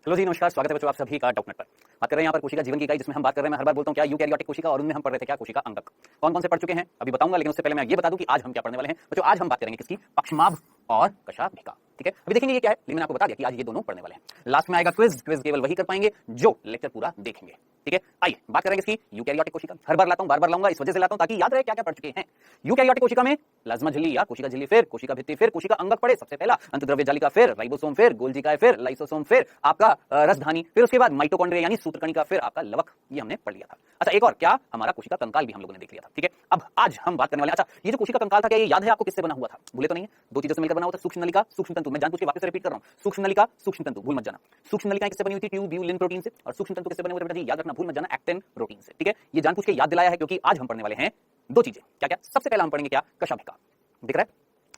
Hello जी, नमस्कार, स्वागत है बच्चों आप सभी का डॉक्टर पर। बात कर रहे हैं यहाँ पर कोशिका जीवन की इकाई, जिसमें हम बात कर रहे हैं, मैं हर बार बोलता हूँ क्या, यूकैरियोटिक कोशिका, और उनमें हम पढ़ रहे थे क्या, कोशिका अंगक। कौन कौन से पढ़ चुके हैं अभी बताऊंगा, लेकिन उससे पहले मैं ये बता दूं कि आज हम क्या पढ़ने वाले हैं बच्चों। आज हम बात करेंगे किसकी, पक्षमाभ और कशाभिका। ठीक है, अभी देखेंगे ये क्या है, लेकिन मैंने आपको बता दिया कि आज ये दोनों पढ़ने वाले हैं। लास्ट में आएगा क्विज केवल वही कर पाएंगे जो लेक्चर पूरा देखेंगे। ठीक है, आइए बात करेंगे इसकी यूकैरियोटिक कोशिका। हर बार लाता हूं, बार बार लाऊंगा, इस वजह से लाता हूं ताकि याद रहे क्या क्या पढ़ चुके हैं। यूकैरियोटिक कोशिका में प्लाज्मा झिल्ली या कोशिका झिल्ली, फिर कोशिका भित्ति, फिर कोशिका अंगक पड़े सबसे पहला, अंतद्रव्य जालिका, फिर राइबोसोम, फिर गोल्जिकाए, फिर लाइसोसोम, फिर आपका रसधानी, फिर उसके बाद माइटोकॉन्ड्रिया यानी सूत्रकणिका, फिर आपका लवक, ये हमने पढ़ लिया था। अच्छा, एक और क्या, हमारा कोशिका कंकाल भी हम लोगों ने देख लिया था। ठीक है, अब आज हम बात करने वाले हैं, अच्छा ये जो कोशिका कंकाल था क्या ये याद है आपको किससे बना हुआ था, भूले तो नहीं है? दो चीजों से मिलकर बना हुआ था, सूक्ष्म नलिका, सूक्ष्म तंतु। मैं जानबूझ के वापस रिपीट कर रहा हूं, सूक्ष्म नलिका, सूक्ष्म तंतु, भूल मत जाना। सूक्ष्म नलिका किससे बनी हुई थी, ट्यूब्यूलिन प्रोटीन से, और सूक्ष्म तंतु किससे बने हुए थे बेटा जी, याद रखना, भूल मत जाना, एक्टिन प्रोटीन से। ठीक है, ये जानबूझ के याद दिलाया है क्योंकि आज हम पढ़ने वाले हैं दो चीजें। क्या क्या? सबसे पहला हम पढ़ेंगे क्या, कशाभिका। दिख रहा है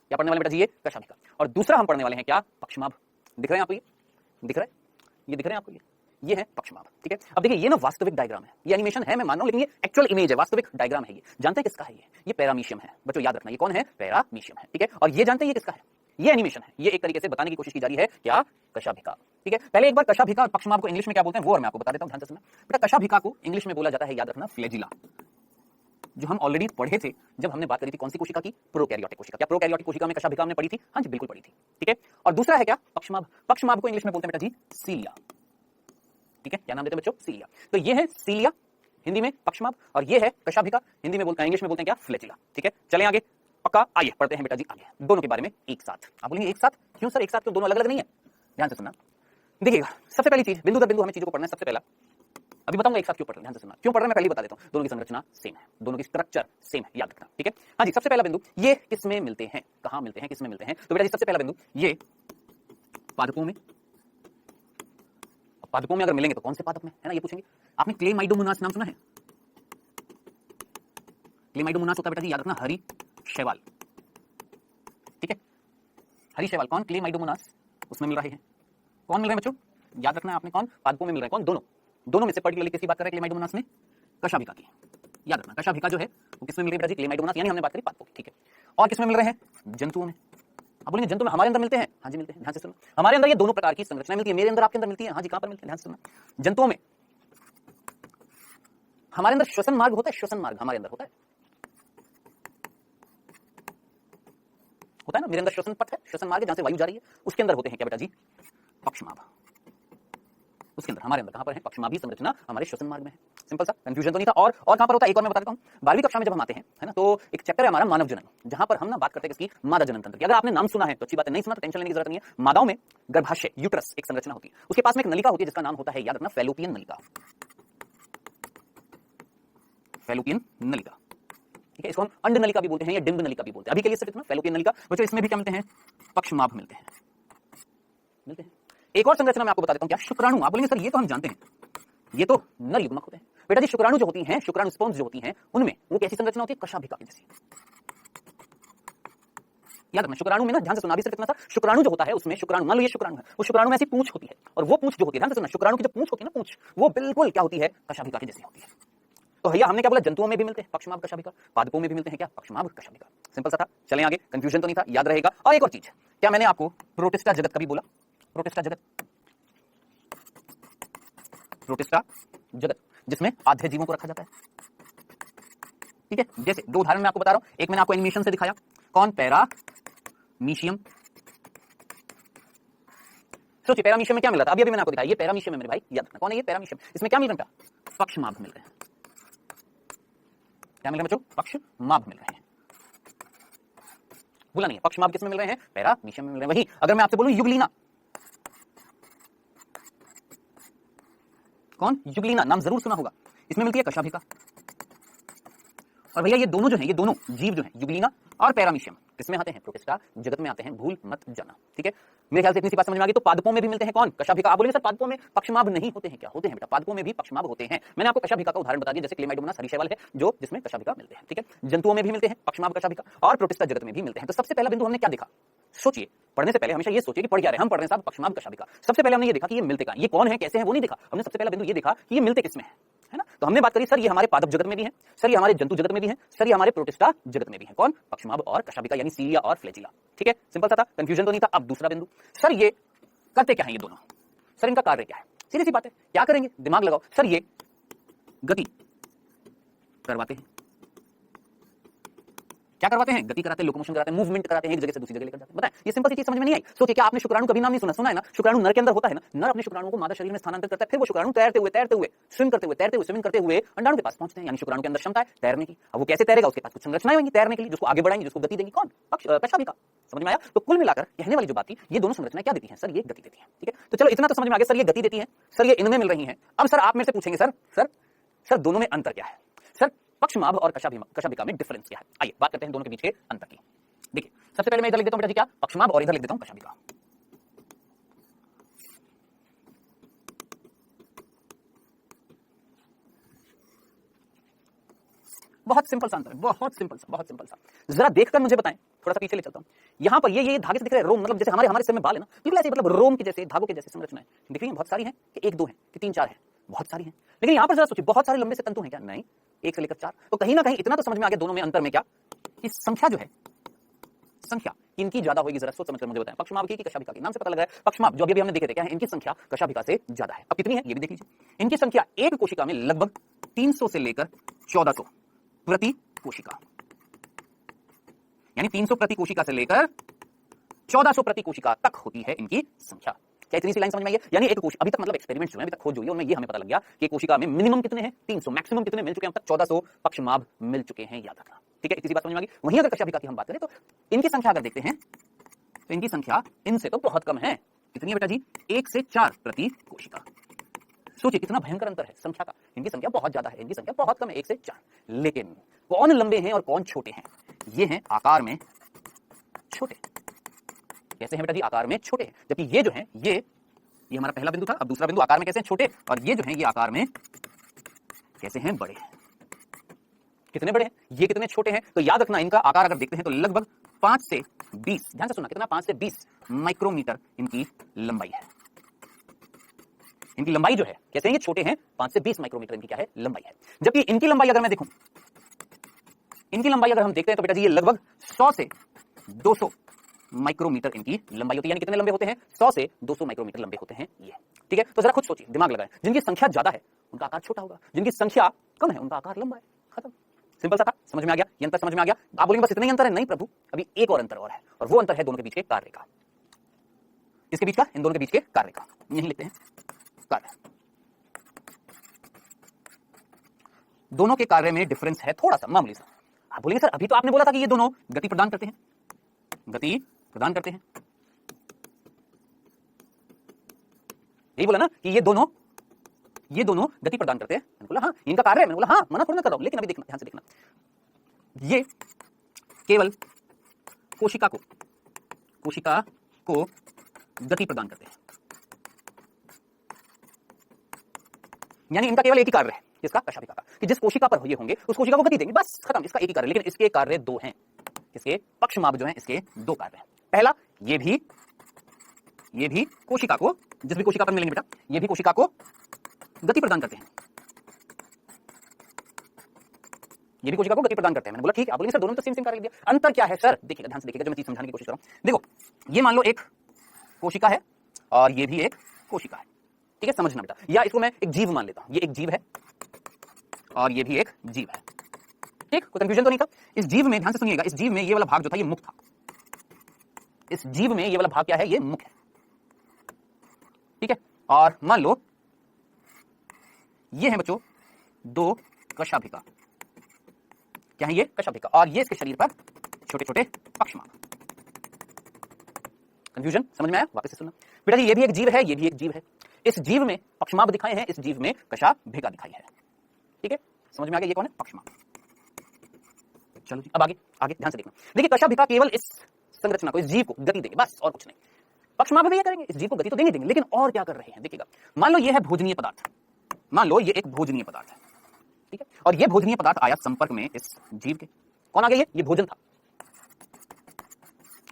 क्या पढ़ने वाले बेटा जी, ये कशाभिका। और दूसरा हम पढ़ने वाले हैं क्या, पक्षमाभ। दिख रहे हैं आपको, ये दिख रहा है, ये दिख रहे हैं आपको, ये है पक्षमाभ। ठीक है, अब देखिए ये ना वास्तविक डायग्राम है, ये एनिमेशन है मैं मान रहा हूं, लेकिन ये एक्चुअल इमेज है, वास्तविक डायग्राम है। ये जानते हैं किसका है, ये पैरामीशियम है बच्चों, याद रखना, ये कौन है, पैरामीशियम है। ठीक है, और ये जानते हैं ये किसका है, ये एनिमेशन है। ये एक तरीके से बताने की कोशिश की जा रही है क्या, कशाभिका। ठीक है, पहले एक बार कशाभिका और पक्षमाभ को इंग्लिश में क्या बोलते हैं वो और मैं आपको बता देता हूं, ध्यान से सुनना बेटा। कशाभिका को इंग्लिश में बोला जाता है, याद रखना, फ्लैजिला, जो हम ऑलरेडी पढ़े थे जब हमने बात करी थी कौन सी कोशिका की, प्रोकैरियोटिक कोशिका। क्या प्रोकैरियोटिक कोशिका में कशाभिका हमने पढ़ी थी? हाँ जी बिल्कुल पढ़ी थी। ठीक है, और दूसरा है क्या, पक्षमाभ। पक्षमाभ को इंग्लिश में बोलते हैं बेटा जी सीलिया। ठीक है, क्या नाम देते हैं बच्चों, सीलिया। तो ये है सीलिया हिंदी में पक्षमाभ, और ये है कशाभिका, हिंदी में बोलते हैं, इंग्लिश में बोलते हैं क्या, फ्लैजिला। ठीक है, चलें आगे, पक्का, आइए पढ़ते हैं बेटा जी आगे दोनों के बारे में एक साथ। आप बोलेंगे एक साथ क्यों सर, एक साथ क्यों, दोनों अलग अलग नहीं है? ध्यान से सुनना, देखिएगा सबसे पहली चीज, बिंदु दर बिंदु हमें चीजों को पढ़ना है। सबसे पहला अभी बताऊंगा एक साथ क्यों पढ़ रहे हैं, ध्यान से सुनना, क्यों पढ़ रहे हैं मैं पहले बता देता हूं। दोनों की संरचना सेम है, दोनों की स्ट्रक्चर सेम है, याद रखना। ठीक है, हाँ जी, सबसे पहला बिंदु, ये किसमें मिलते हैं, कहां मिलते हैं, किसमें मिलते हैं? तो बेटा जी सबसे पहला बिंदु, ये पादपों में। पादपों में अगर मिलेंगे तो कौन से पादप में, है ना, ये पूछेंगे। आपने क्लेमाइडोमोनास नाम सुना है? क्लेमाइडोमोनास होता है बेटा जी, याद रखना, हरी शैवाल। ठीक है, हरी शैवाल कौन, क्लेमाइडोमोनास, उसमें मिल रहे हैं। कौन मिल रहे हैं बच्चों, याद रखना है आपने, कौन, पादपों में मिल रहे हैं। कौन, दोनों, दोनों में से पर्टिकुलरली किसकी बात कर रहे हैं क्लेमाइडोमोनास में, कशाभिका की। याद रखना, कशाभिका जो है वो किसमें मिल रही है बेटा जी, क्लेमाइडोमोनास, यानी हमने बात करी पादपों की। ठीक है, और किसमें मिल रहे हैं, जंतुओं में। आप बोलेंगे जंतु में हमारे अंदर मिलते हैं? हाँ जी मिलते हैं, ध्यान से सुनना, हमारे अंदर ये दोनों प्रकार की संरचना मिलती है, मेरे अंदर आपके अंदर मिलती है। हाँ जी, कहां पर मिलती है, ध्यान से सुनना, जंतुओं में। हमारे अंदर श्वसन मार्ग होता है, श्वसन मार्ग हमारे अंदर होता है ना, मेरे अंदर श्वसन पथ है, श्वसन मार्ग जहां से वायु जा रही है, उसके अंदर होते हैं क्या बेटा जी, पक्षमाभ। उसके अंदर हमारे अंदर कहां पर है, पक्षमाभी संरचना हमारे श्वसन मार्ग में है। सिंपल सा, कंफ्यूजन तो नहीं था। और कहां पर होता है, एक और मैं बता देता हूं। 12वीं कक्षा में जब हम आते हैं, है ना, तो एक चैप्टर है हमारा मानव जनन, जहां पर हम ना बात करते हैं किसकी, मादा जनन तंत्र की। अगर आपने नाम सुना है तो अच्छी बात है, नहीं सुना तो टेंशन लेने की जरूरत नहीं है। मादाओं में गर्भाशय, यूट्रस एक संरचना होती है, उसके पास में एक नलिका होती है जिसका नाम होता है, याद रखना, फैलोपियन नलिका। फैलोपियन नलिका, ठीक है, इसको हम अंड नलिका भी बोलते हैं या डिंब नलिका भी बोलते हैं। अभी के लिए सिर्फ इतना, फैलोपियन नलिका बच्चों, इसमें भी क्या मिलते हैं, पक्षमाभ मिलते हैं, मिलते हैं। एक और संरचना मैं आपको बता देता हूं क्या, शुक्राणु। आप बोलेंगे सर ये तो हम जानते हैं, ये तो नर युग्मक होते हैं। बेटा जी शुक्राणु जो होती हैं, शुक्राणु स्पर्म्स जो होती हैं, उनमें वो कैसी संरचना होती है, कशाभिका की जैसी। याद रखना, शुक्राणु में ना, ध्यान से सुना, भी सिर्फ इतना था, शुक्राणु जो होता है उसमें, शुक्राणु मान लो ये शुक्राणु है, उस शुक्राणु में ऐसी पूंछ होती है, और वो पूंछ जो होती है, ध्यान से सुनना, शुक्राणु की जो पूंछ होती है ना, पूंछ वो बिल्कुल क्या होती है, कशाभिका की जैसी होती है। तो भैया हमने क्या बोला, जंतुओं में भी मिलते हैं पक्षमाभ कशाभिका, पादपों में भी मिलते हैं क्या, पक्षमाभ कशाभिका। सिंपल सा था, चलें आगे, कंफ्यूजन तो नहीं था, याद रहेगा। और एक और चीज, क्या मैंने आपको प्रोटिस्टा जगत कभी बोला, प्रोटिस्टा जगत, प्रोटिस्टा जगत जिसमें आधे जीवों को रखा जाता है। ठीक है, जैसे दो उदाहरण मैं आपको बता रहा हूं, एक मैंने आपको एनिमेशन से दिखाया, कौन, पैरामीशियम। सोचिए पैरामीशियम में क्या मिला था, अभी मैंने आपको दिखाया, ये पैरामीशियम है मेरे भाई, याद रखना, कौन है ये, पैरामीशियम। इसमें क्या मिल रहा है, पक्षमाभ मिल रहे हैं। क्या मिल रहे हैं बच्चों, पक्षमाभ मिल रहे हैं, बोला नहीं, पक्षमाभ किसमें मिल रहे हैं, पैरामीशियम में मिल रहे हैं। वही अगर मैं आपसे बोलूं युगलीना, कौन, युगलीना, नाम जरूर सुना होगा, इसमें मिलती है कशाभिका। और भैया ये दोनों जो हैं, ये दोनों जीव जो हैं, युगलीना और पैरामीशियम, किसमें आते हैं, प्रोटिस्टा जगत में आते हैं, भूल मत जाना। ठीक है, मेरे ख्याल से इतनी सी बात समझ में आ गई। तो पादपों में भी मिलते हैं कौन, कशाभिका। आप बोलेंगे सर पादपों में पक्षमाभ नहीं होते हैं क्या, होते हैं बेटा, पादपों में भी पक्षमाभ होते हैं। मैंने आपको कशाभिका का उदाहरण बता दिया, जैसे क्लेमाइडोमोनास हरी शैवाल है जो, जिसमें कशाभिका मिलते हैं। ठीक है, जंतुओं में भी मिलते हैं पक्षमाभ कशाभिका, और प्रोटिस्टा जगत में भी मिलते हैं। तो सबसे पहला बिंदु हमने क्या देखा, सोचिए, पढ़ने से पहले हमेशा ये सोचिए कि पढ़ क्या रहे हैं, हम पढ़ रहे हैं साहब पक्षमाभ कशाभिका। सबसे पहले हमने ये देखा कि ये मिलते कहां, ये कौन है, कैसे हैं, वो नहीं देखा हमने। सबसे पहला बिंदु ये देखा कि ये मिलते किसमें है ना। तो हमने बात करी सर ये हमारे पादप जगत में भी है, सर ये हमारे जंतु जगत में भी है, सर ये हमारे प्रोटिस्टा जगत में भी है। कौन, पक्षमाभ और कशाभिका, यानी सीलिया और फ्लैजिला। ठीक है, सिंपल सा था, कंफ्यूजन तो नहीं था। अब दूसरा बिंदु, सर ये करते क्या है ये दोनों, सर इनका कार्य क्या है? सीधी सी बात है, क्या करेंगे? दिमाग लगाओ। सर ये गति करवाते हैं, क्या करवाते हैं? गति कराते हैं, लोकोमोशन कराते हैं, मूवमेंट कराते हैं, एक जगह से दूसरी जगह लेकर जाते हैं। बताएं, ये सिंपल सी चीज समझ में नहीं आई। सोचिए, क्या आपने शुक्राणु कभी नाम नहीं सुना? सुना है ना, शुक्राणु नर के अंदर होता है ना, नर अपने शुक्राणु को मादा शरीर में स्थानांतरित करता है, फिर वो शुक्राणु तैरते हुए स्विम करते हुए अंडाणु के पास पहुंचते हैं। यानी शुक्राणु के अंदर क्षमता है तैरने की। अब वो कैसे तैरेगा? उसके पास कुछ संरचनाएं होंगी तैरने के लिए, जिसको आगे बढ़ाएंगे, जिसको गति देंगी। कौन? कशाभिका। समझ में आया? तो कुल मिलाकर कहने वाली जो बात थी, ये दोनों संरचनाएं क्या देती हैं? सर ये गति देती हैं। ठीक है, तो चलो इतना तो समझ में आ गया। सर ये गति देती है, सर ये इनमें मिल रही है। अब सर आप मेरे से पूछेंगे, सर दोनों में अंतर क्या है? सर पक्षमाभ और कशाभिका में डिफरेंस क्या है? आइए बात करते हैं दोनों के बीच के अंतर की। देखिए, सबसे पहले मैं इधर लिख देता हूं बेटा जी क्या? पक्षमाभ, और इधर लिख देता हूं कशाभिका। बहुत सिंपल सा अंतर है, बहुत सिंपल सा। जरा देखकर मुझे बताएं, थोड़ा सा पीछे ले चलता हूं। यहां पर ये धागे से दिख रहे हैं रोम, मतलब जैसे हमारे सिर में बाल है ना, बिल्कुल ऐसे, मतलब रोम के जैसे, धागों के जैसे संरचनाएं दिख रही हैं। बहुत सारी हैं कि एक दो हैं कि तीन चार हैं? बहुत सारी हैं। लेकिन यहां पर जरा सोचिए, बहुत सारे लंबे से तंतु हैं क्या? नहीं, एक से लेकर चार। तो कहीं ना कहीं इतना तो समझ में आ गया दोनों में अंतर में क्या, कि संख्या जो है, संख्या इनकी ज्यादा होगी। जरा सोच समझकर मुझे बताएं, पक्षमाभ की कशाभिका की? नाम से पता लग रहा है पक्षमाभ जो अभी हमने देखे थे क्या है, इनकी संख्या कशाभिका से ज्यादा है। अब कितनी है ये भी देख लीजिए। इनकी संख्या एक कोशिका में लगभग 300 से लेकर 1400 प्रति कोशिका, यानी 300 प्रति कोशिका से लेकर 1400 प्रति कोशिका तक होती है इनकी संख्या। क्या इतनी सी लाइन समझ में आई है? यानी एक कोशिका, अभी तक मतलब एक्सपेरिमेंट्स जो है, अभी तक खोज जो हुई है, उनमें ये हमें पता लग गया कि कोशिका में मिनिमम कितने हैं? 300, मैक्सिमम कितने मिल चुके हैं अब तक? 1400 पक्षमाभ मिल चुके हैं, याद रखना। ठीक है, इतनी बात समझ में आ गई। वहीं अगर कशाभिका की हम बात करें तो इनकी संख्या अगर देखते हैं तो इनकी संख्या इनसे तो बहुत कम है। कितनी है बेटा जी? 1 से 4 प्रति कोशिका। सोचिए कितना भयंकर अंतर है संख्या का। इनकी संख्या बहुत ज्यादा है, इनकी संख्या बहुत कम है, 1 से 4। लेकिन कौन लंबे हैं और कौन छोटे हैं? ये हैं आकार में छोटे। कैसे हैं बेटा जी? आकार में छोटे हैं। जबकि ये जो है, ये हमारा पहला बिंदु था। अब दूसरा बिंदु, आकार में कैसे हैं? छोटे। और ये जो है, ये आकार में कैसे हैं? बड़े हैं। कितने बड़े हैं? ये कितने छोटे हैं? तो याद रखना, इनका आकार अगर देखते हैं तो लगभग 5 से 20, ध्यान से सुनना, कितना? 5 से 20 माइक्रोमीटर इनकी लंबाई है। इनकी लंबाई जो है, कैसे हैं? ये छोटे हैं, 5 से 20 माइक्रोमीटर इनकी क्या है? लंबाई है। जबकि इनकी लंबाई अगर मैं देखूं, इनकी लंबाई अगर हम देखते हैं तो बेटा जी ये लगभग 100 से 200 माइक्रोमीटर इनकी लंबाई होती है। यानी कितने लंबे होते हैं? 100 से 200 माइक्रोमीटर लंबे होते हैं ये। ठीक है, तो जरा खुद सोचिए, दिमाग लगाएं। जिनकी संख्या ज्यादा है उनका आकार छोटा होगा, जिनकी संख्या कम है उनका आकार लंबा है। खत्म, सिंपल सा था। समझ में आ गया? ये अंतर समझ में आ गया? आप बोलेंगे बस इतना ही अंतर है? नहीं प्रभु, अभी एक और अंतर और है, और वो अंतर है दोनों के बीच के कार्य का। इसके बीच का, इन दोनों के बीच के कार्य का, यही लिखते हैं कार्य। दोनों के कार्य में डिफरेंस है थोड़ा सा, मामूली सा। आप बोलेंगे सर अभी तो आपने बोला था कि ये दोनों गति प्रदान करते हैं, गति प्रदान करते हैं, यही बोला ना कि ये दोनों गति प्रदान करते हैं। मैंने बोला हाँ, इनका कार्य है। मैंने बोला हाँ, मना थोड़ी ना कर रहा हूं। लेकिन अभी देखना, ध्यान से देखना, ये केवल कोशिका को गति प्रदान करते हैं। यानी इनका केवल एक ही कार्य है, किसका? कशाभिका का, कि जिस कोशिका पर ये होंगे उस कोशिका को गति देंगे, बस खत्म। इसका एक ही कार्य। लेकिन इसके कार्य दो हैं। इसके पक्षमाभ जो हैं, इसके दो कार्य हैं। पहला, ये भी कोशिका को, जिस भी कोशिका पर मिलेंगे बेटा, ये भी कोशिका को गति प्रदान करते हैं। ये भी कोशिका को गति प्रदान करते हैं। मैंने बोला ठीक है। आप बोलेंगे सर दोनों तो सेम कार्य लिख दिया, अंतर क्या है सर? देखिएगा, ध्यान से देखिएगा, जो मैं चीज समझाने की कोशिश कर रहा हूं। देखो, ये मान लो एक कोशिका है और ये भी एक कोशिका है। ठीक है, समझना बेटा। या इसको मैं एक जीव मान लेता हूं। ये एक जीव है और ये भी एक जीव है। ठीक, कोई कंफ्यूजन तो नहीं था? इस जीव में, ध्यान से सुनिएगा, इस जीव में ये वाला भाग जो था ये मुख था। इस जीव में ये वाला भाग क्या है? ये मुख है। ठीक है, और मान लो ये है बच्चों दो कशाभिका। क्या है ये? कशाभिका। और ये इसके शरीर पर छोटे छोटे पक्षमाभ। कंफ्यूजन समझ में आया? वापस से सुनना बेटा जी, ये भी एक जीव है, ये भी एक जीव है। इस जीव में पक्षमाभ दिखाए हैं, इस जीव में कशाभिका दिखाई है। ठीक है, समझ में आ गया? ये कौन है? पक्षमाभ। चलो जी, अब आगे ध्यान से देखना। देखिए, कशाभिका केवल इस संरचना को, इस जीव को गति देंगे, बस, और कुछ नहीं। पक्षमाभ भी ये करेंगे, इस जीव को गति तो देंगे, लेकिन और क्या कर रहे हैं? देखिएगा, मान लो ये है भोजनीय पदार्थ, मान लो ये एक भोजनीय पदार्थ है। ठीक है, और ये भोजनीय पदार्थ आया संपर्क में इस जीव के। कौन आ गया? ये भोजन था।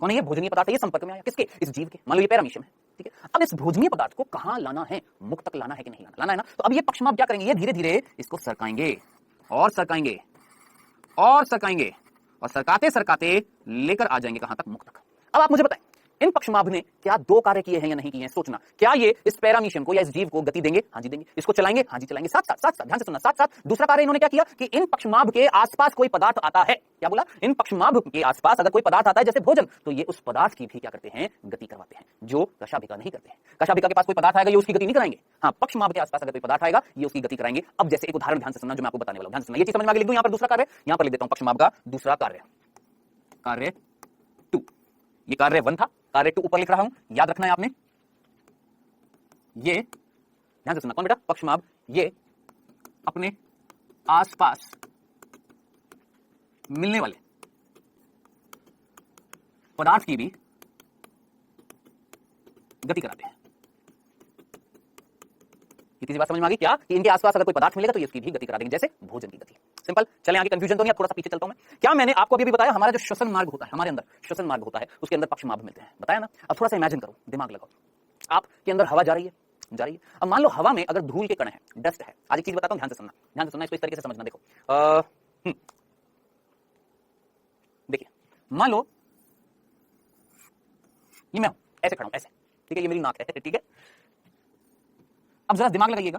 कौन है ये? भोजनीय पदार्थ। ये संपर्क में आया किसके? इस जीव के। मान लो ये पैरामीशियम है। ठीक है, अब इस भोजनीय पदार्थ को कहां लाना है? मुख तक लाना है कि नहीं लाना? लाना है ना। तो अब ये पक्षमाभ क्या करेंगे? ये धीरे धीरे इसको सरकाएंगे और सरकाएंगे और सरकाएंगे, और सरकाते सरकाते लेकर आ जाएंगे कहां तक? मुख तक। अब आप मुझे बताएं, इन पक्षमाभ ने क्या दो कार्य किए हैं या नहीं किए हैं, सोचना। क्या ये इस पैरामीशियम को या इस जीव को गति देंगे? हाँ जी देंगे। इसको चलाएंगे? हाँ जी चलाएंगे। साथ साथ ध्यान से सुनना, साथ साथ दूसरा कार्य इन्होंने क्या किया कि इन पक्षमाभ के आसपास कोई पदार्थ आता है, क्या बोला, इन पक्षमाभ के आसपास अगर कोई पदार्थ आता है जैसे भोजन, तो ये उस पदार्थ की भी क्या करते हैं, गति करवाते हैं, जो कशाभिका नहीं करते हैं। कशाभिका के पास कोई पदार्थ आएगा ये उसकी गति नहीं कराएंगे। हाँ, पक्षमाभ के आसपास अगर कोई पदार्थ आएगा ये उसकी गति कराएंगे। अब जैसे एक उदाहरण ध्यान से सुनना जो मैं आपको बताने वाला हूं, ध्यान से सुनना। ये चीज समझ में आ गई, लिख दूं यहां पर दूसरा कार्य, यहां पर लिख देता हूं पक्षमाभ का दूसरा कार्य, कार्य 2। ये कार्य 1 था, कार्य 2 ऊपर लिख रहा हूं, याद रखना है आपने। ये ध्यान से सुनना, कौन बेटा, पक्षमाभ, ये अपने आसपास मिलने वाले पदार्थ की भी गति कराते हैं। ये किसी बात समझ में आ गई क्या, कि इनके आसपास अगर कोई पदार्थ मिलेगा तो ये उसकी भी गति करा देंगे, जैसे भोजन की गति। सिंपल। चलें आगे, कंफ्यूजन तो नहीं, अब थोड़ा सा पीछे चलता हूं मैं। क्या मैंने आपको अभी बताया, हमारा जो श्वसन मार्ग होता है, हमारे अंदर श्वसन मार्ग होता है, उसके अंदर पक्षमाभ मिलते हैं, बताया ना। अब थोड़ा सा इमेजिन करो, दिमाग लगाओ, आपके अंदर हवा जा रही है, जा रही है। अब मान लो हवा में अगर धूल के कण है, डस्ट है। आज एक चीज बताता हूं, ध्यान से सुनना, ध्यान से सुनना, इसको इस तरीके से समझना। देखो देखिए, मान लो ये मैं हूं, ऐसे खड़ा हूं, ऐसे, ठीक है, ये मेरी नाक है, ठीक है। अब जरा दिमाग लगाइएगा,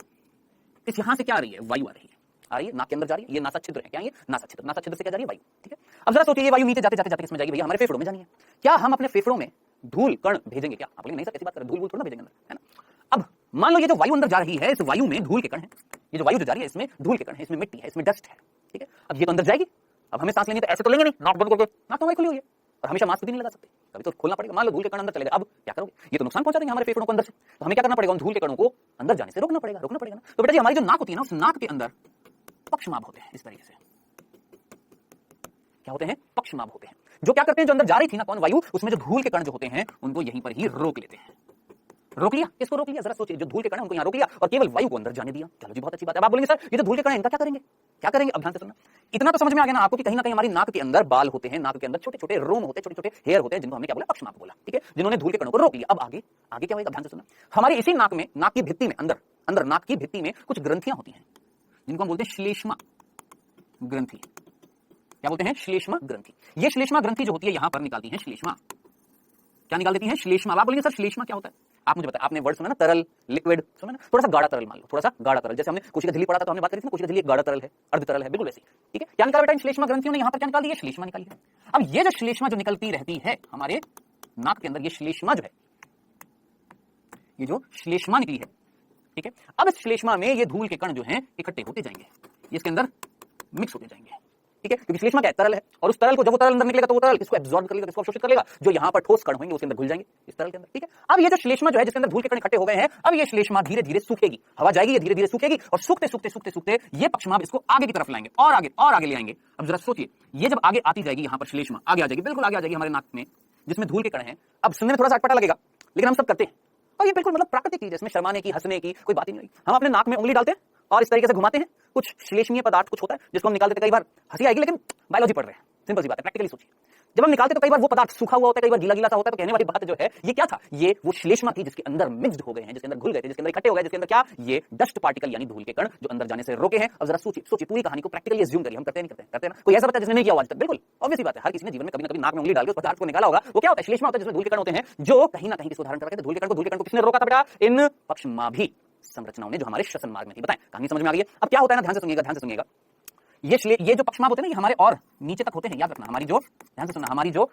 इस यहां से क्या आ रही है, वायु आ रही है, आ रही है, नाक के अंदर जा रही है, ये नासा छिद्र है, क्या ये नासा छिद्र, नासा छिद्र से क्या जा रही है, वायु, ठीक है। अब जरा सोचिए, ये वायु नीचे जाते जाते जाते किसमें जाएगी भैया, हमारे फेफड़ों में जानी है। क्या हम अपने फेफड़ों में धूल कण भेजेंगे क्या? आप बोलेंगे नहीं सर ऐसी बात कर, धूल थोड़ा भेजेंगे अंदर, है ना। अब मान लो ये जो वायु अंदर जा रही है, इस वायु में धूल के कण है, ये जो वायु जो जा रही है इसमें धूल के कण है, इसमें मिट्टी है, इसमें डस्ट है, ठीक है। अब ये तो अंदर जाएगी, अब हमें सांस लेनी तो ऐसे तो लेंगे नहीं, नाक बंद करके, नाक तो हमारी खुली हुई है, और हमेशा मास्क भी नहीं लगा सकते, कभी तो खोलना पड़ेगा। मान लो धूल के कण अंदर चले गए, अब क्या करोगे, ये तो नुकसान पहुंचा देंगे हमारे फेफड़ों को अंदर से, तो हमें क्या करना पड़ेगा, उन धूल के कणों को अंदर जाने से रोकना पड़ेगा ना। तो बेटा जी हमारी जो नाक होती है ना, उस नाक के अंदर पक्षमाभ होते हैं, इस तरीके से क्या होते हैं, पक्षमाभ होते हैं, जो क्या करते हैं, जो अंदर जा रही थी ना कौन, वायु, उसमें जो धूल के कण जो होते हैं उनको यहीं पर ही रोक लेते हैं। रोक लिया, किसको रोक लिया, जरा सोचिए, जो धूल के कण है उनको यहां रोक लिया और केवल वायु को अंदर जाने दिया। चलो जी बहुत अच्छी बात है। अब आप बोलेंगे सर ये जो धूल के कण है इनका क्या करेंगे, क्या करेंगे? अब ध्यान से सुनना, इतना तो समझ में आ गया ना आपको कि कहीं ना कहीं हमारी नाक के अंदर बाल होते हैं, नाक के अंदर छोटे छोटे रोम होते हैं, छोटे छोटे हेयर होते हैं, जिनको हमने क्या बोला, पक्षमाभ बोला, ठीक है, जिन्होंने धूल के कणों को रोक लिया। अब आगे आगे क्या होगा, ध्यान से सुनना। हमारी इसी नाक में, नाक की भित्ति में, अंदर अंदर नाक की भित्ति में कुछ ग्रंथियां होती हैं, जिनको हम बोलते हैं श्लेष्मा ग्रंथि। क्या बोलते हैं, श्लेष्मा ग्रंथि। ये श्लेष्मा ग्रंथि जो होती है यहां पर निकालती है श्लेष्मा, क्या निकाल देती है, श्लेष्मा। आप बोलेंगे सर श्लेष्मा क्या होता है, आप मुझे बताएं, आपने वर्ड सुना ना, तरल, लिक्विड सुना ना, थोड़ा सा गाढ़ा तरल मान लो, थोड़ा सा गाढ़ा तरल, जैसे हमने कोशिका झिल्ली पढ़ा था तो हमने बात करी थी ना, कोशिका झिल्ली एक गाढ़ा तरल है, अर्ध तरल है, बिल्कुल वैसी, ठीक है। क्या निकाला बेटा इन श्लेष्मा ग्रंथियों ने, यहां पर क्या निकाल दी है, श्लेष्मा निकाली है। अब ये जो श्लेष्मा जो निकलती रहती है हमारे नाक के अंदर, ये श्लेष्मा जो है, ये जो श्लेष्मा निकली है, ठीक है। अब इस श्लेष्मा में ये धूल के कण जो हैं इकट्ठे होते जाएंगे, इसके अंदर मिक्स होते जाएंगे, ठीक है, क्योंकि श्लेष्मा क्या है, तरल है, और उस तरल को जब वो तरल अंदर निकलेगा तो वो तरल किसको एब्जॉर्ब कर लेगा, किसको अवशोषित कर लेगा, जो यहां पर ठोस कण होंगे उसके अंदर घुल जाएंगे इस तरल के अंदर, ठीक है। अब ये जो श्लेष्मा जो है जिसके अंदर धूल के कण इकट्ठे हो गए हैं, अब ये श्लेष्मा धीरे धीरे सूखेगी, हवा जाएगी, ये धीरे धीरे सूखेगी, और सूखते सूखते सूखते सूखते ये पक्षमाभ इसको आगे की तरफ लाएंगे और आगे ले आएंगे। अब जरा सोचिए, ये जब आगे आती जाएगी, यहां पर श्लेष्मा आगे आ जाएगी, बिल्कुल आगे आ जाएगी हमारे नाक में, जिसमें धूल के कण है। अब सुनने में थोड़ा सा अटपटा लगेगा, लेकिन हम सब करते हैं, और ये बिल्कुल मतलब प्राकृतिक चीज है, इसमें शर्माने की, हंसने की कोई बात ही नहीं हुई। हम अपने नाक में उंगली डालते हैं और इस तरीके से घुमाते हैं, कुछ श्लेष्मीय पदार्थ कुछ होता है जिसको हम निकाल देते हैं। कई बार हंसी आएगी, लेकिन बायोलॉजी पढ़ रहे हैं, सिंपल सी बात है, प्रैक्टिकली सोचिए। जब हम निकालते तो कई बार वो पदार्थ सूखा हुआ होता है, कई बार गीला गीला सा होता है, तो कहने वाली बात जो है ये क्या था, ये वो श्लेष्मा थी जिसके अंदर मिक्स्ड हो गए हैं, जिसके अंदर घुल गए थे, जिसके अंदर इकट्ठे हो गए, जिसके अंदर क्या, ये डस्ट पार्टिकल यानी धूल के कण जो अंदर जाने से रोके हैं। अब जरा सोचिए पूरी कहानी को प्रैक्टिकली अज्यूम करिए, हम करते नहीं करते ना, कोई ऐसा बच्चा जिसने नहीं किया आज तक, बिल्कुल ऑब्वियस बात है, हर किसी ने जीवन में कभी ना कभी नाक में उंगली डाल के उस पदार्थ को निकाला होगा। वो क्या होता है, श्लेष्मा होता है जिसमें धूल के कण होते हैं, जो कहीं ना कहीं किसको धारण करते हैं, धूल के कण को किसने रोका था बेटा, इन पक्षमाभी संरचनाओं ने जो हमारे श्वसन मार्ग में थी। बताएं, कहानी समझ में आ गई है। अब क्या होता है ना, ध्यान से सुनिएगा, ये जो पक्षमाभ होते हैं ना, ये हमारे और नीचे तक होते हैं, याद रखना, हमारी जो, ध्यान से सुनना, हमारी जो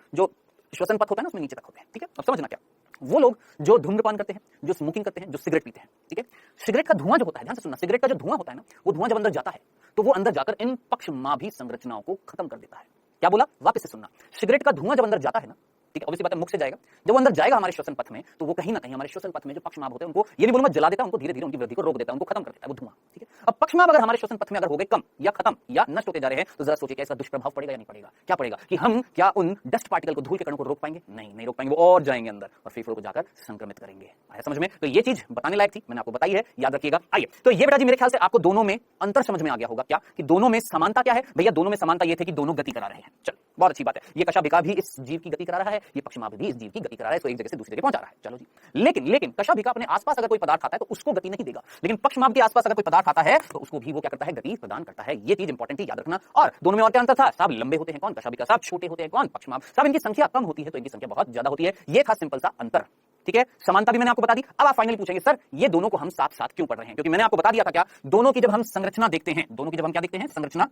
श्वसन पथ होता है ना उसमें नीचे तक होते हैं, ठीक है। अब समझना क्या, वो लोग जो धूम्रपान करते हैं, जो स्मोकिंग करते हैं, जो सिगरेट पीते हैं, ठीक है, सिगरेट का धुआं जो होता है, ध्यान से सुनना, सिगरेट का जो धुआं होता है ना, वो धुआं जब अंदर जाता है तो वो अंदर जाकर इन पक्षमाभी संरचनाओं को खत्म कर देता है। क्या बोला, वापस से सुनना, सिगरेट का धुआं जब अंदर जाता है ना, ठीक है, ऑब्वियसली बात है, मुख से जाएगा, जब वो अंदर जाएगा हमारे श्वसन पथ में, तो वो कहीं ना कहीं हमारे श्वसन पथ में जो पक्षमाभ होते हैं उनको, ये नहीं बोलूंगा जला देता है, उनको धीरे धीरे उनकी वृद्धि को रोक देता है, उनको खत्म कर देता है वो धुआं, ठीक है। अब पक्षमाभ अगर हमारे श्वसन पथ में अगर हो गए कम या खत्म या नष्ट होते जा रहे हैं, तो जरा सोचिए इसका दुष्प्रभाव पड़ेगा या नहीं पड़ेगा। क्या पड़ेगा कि हम क्या उन डस्ट पार्टिकल को, धूल के कणों को रोक पाएंगे? नहीं रोक पाएंगे, वो और जाएंगे अंदर और फेफड़ों को जाकर संक्रमित करेंगे। आया समझ में? तो ये चीज बताने लायक थी, मैंने आपको बताई है, याद रखिएगा। आइए, तो ये बेटा जी मेरे ख्याल से आपको दोनों में अंतर समझ में आ गया होगा, क्या कि दोनों में समानता क्या है भैया, दोनों में समानता ये थे कि दोनों गति करा रहे हैं। चल बहुत अच्छी बात है, ये कशाभिका भी इस जीव की गति करा रहा है, ये पक्षमाभ भी इस जीव की गति करा रहा है, तो एक जगह से दूसरी जगह पहुंचा रहा है। चलो जी, लेकिन कशाभिका अपने आसपास अगर कोई पदार्थ खाता है तो उसको गति नहीं देगा, लेकिन पक्षमाभ के आसपास अगर कोई पदार्थ आता है तो उसको भी वो क्या करता है, गति प्रदान करता है। ये चीज इंपॉर्टेंट है, याद रखना। और दोनों में और क्या अंतर था, सब लंबे होते हैं कौन, कशाभिका, सब छोटे होते हैं कौन, पक्षमाभ। सब इनकी संख्या कम होती है तो इनकी संख्या बहुत ज्यादा होती है। ये था सिंपल सा अंतर, ठीक है। समानता भी मैंने आपको बता दी। अब आप फाइनली पूछेंगे सर ये दोनों को हम साथ साथ क्यों पढ़ रहे हैं, क्योंकि मैंने आपको बता दिया था क्या, दोनों की जब हम संरचना देखते हैं, दोनों की जब हम क्या देखते हैं, संरचना,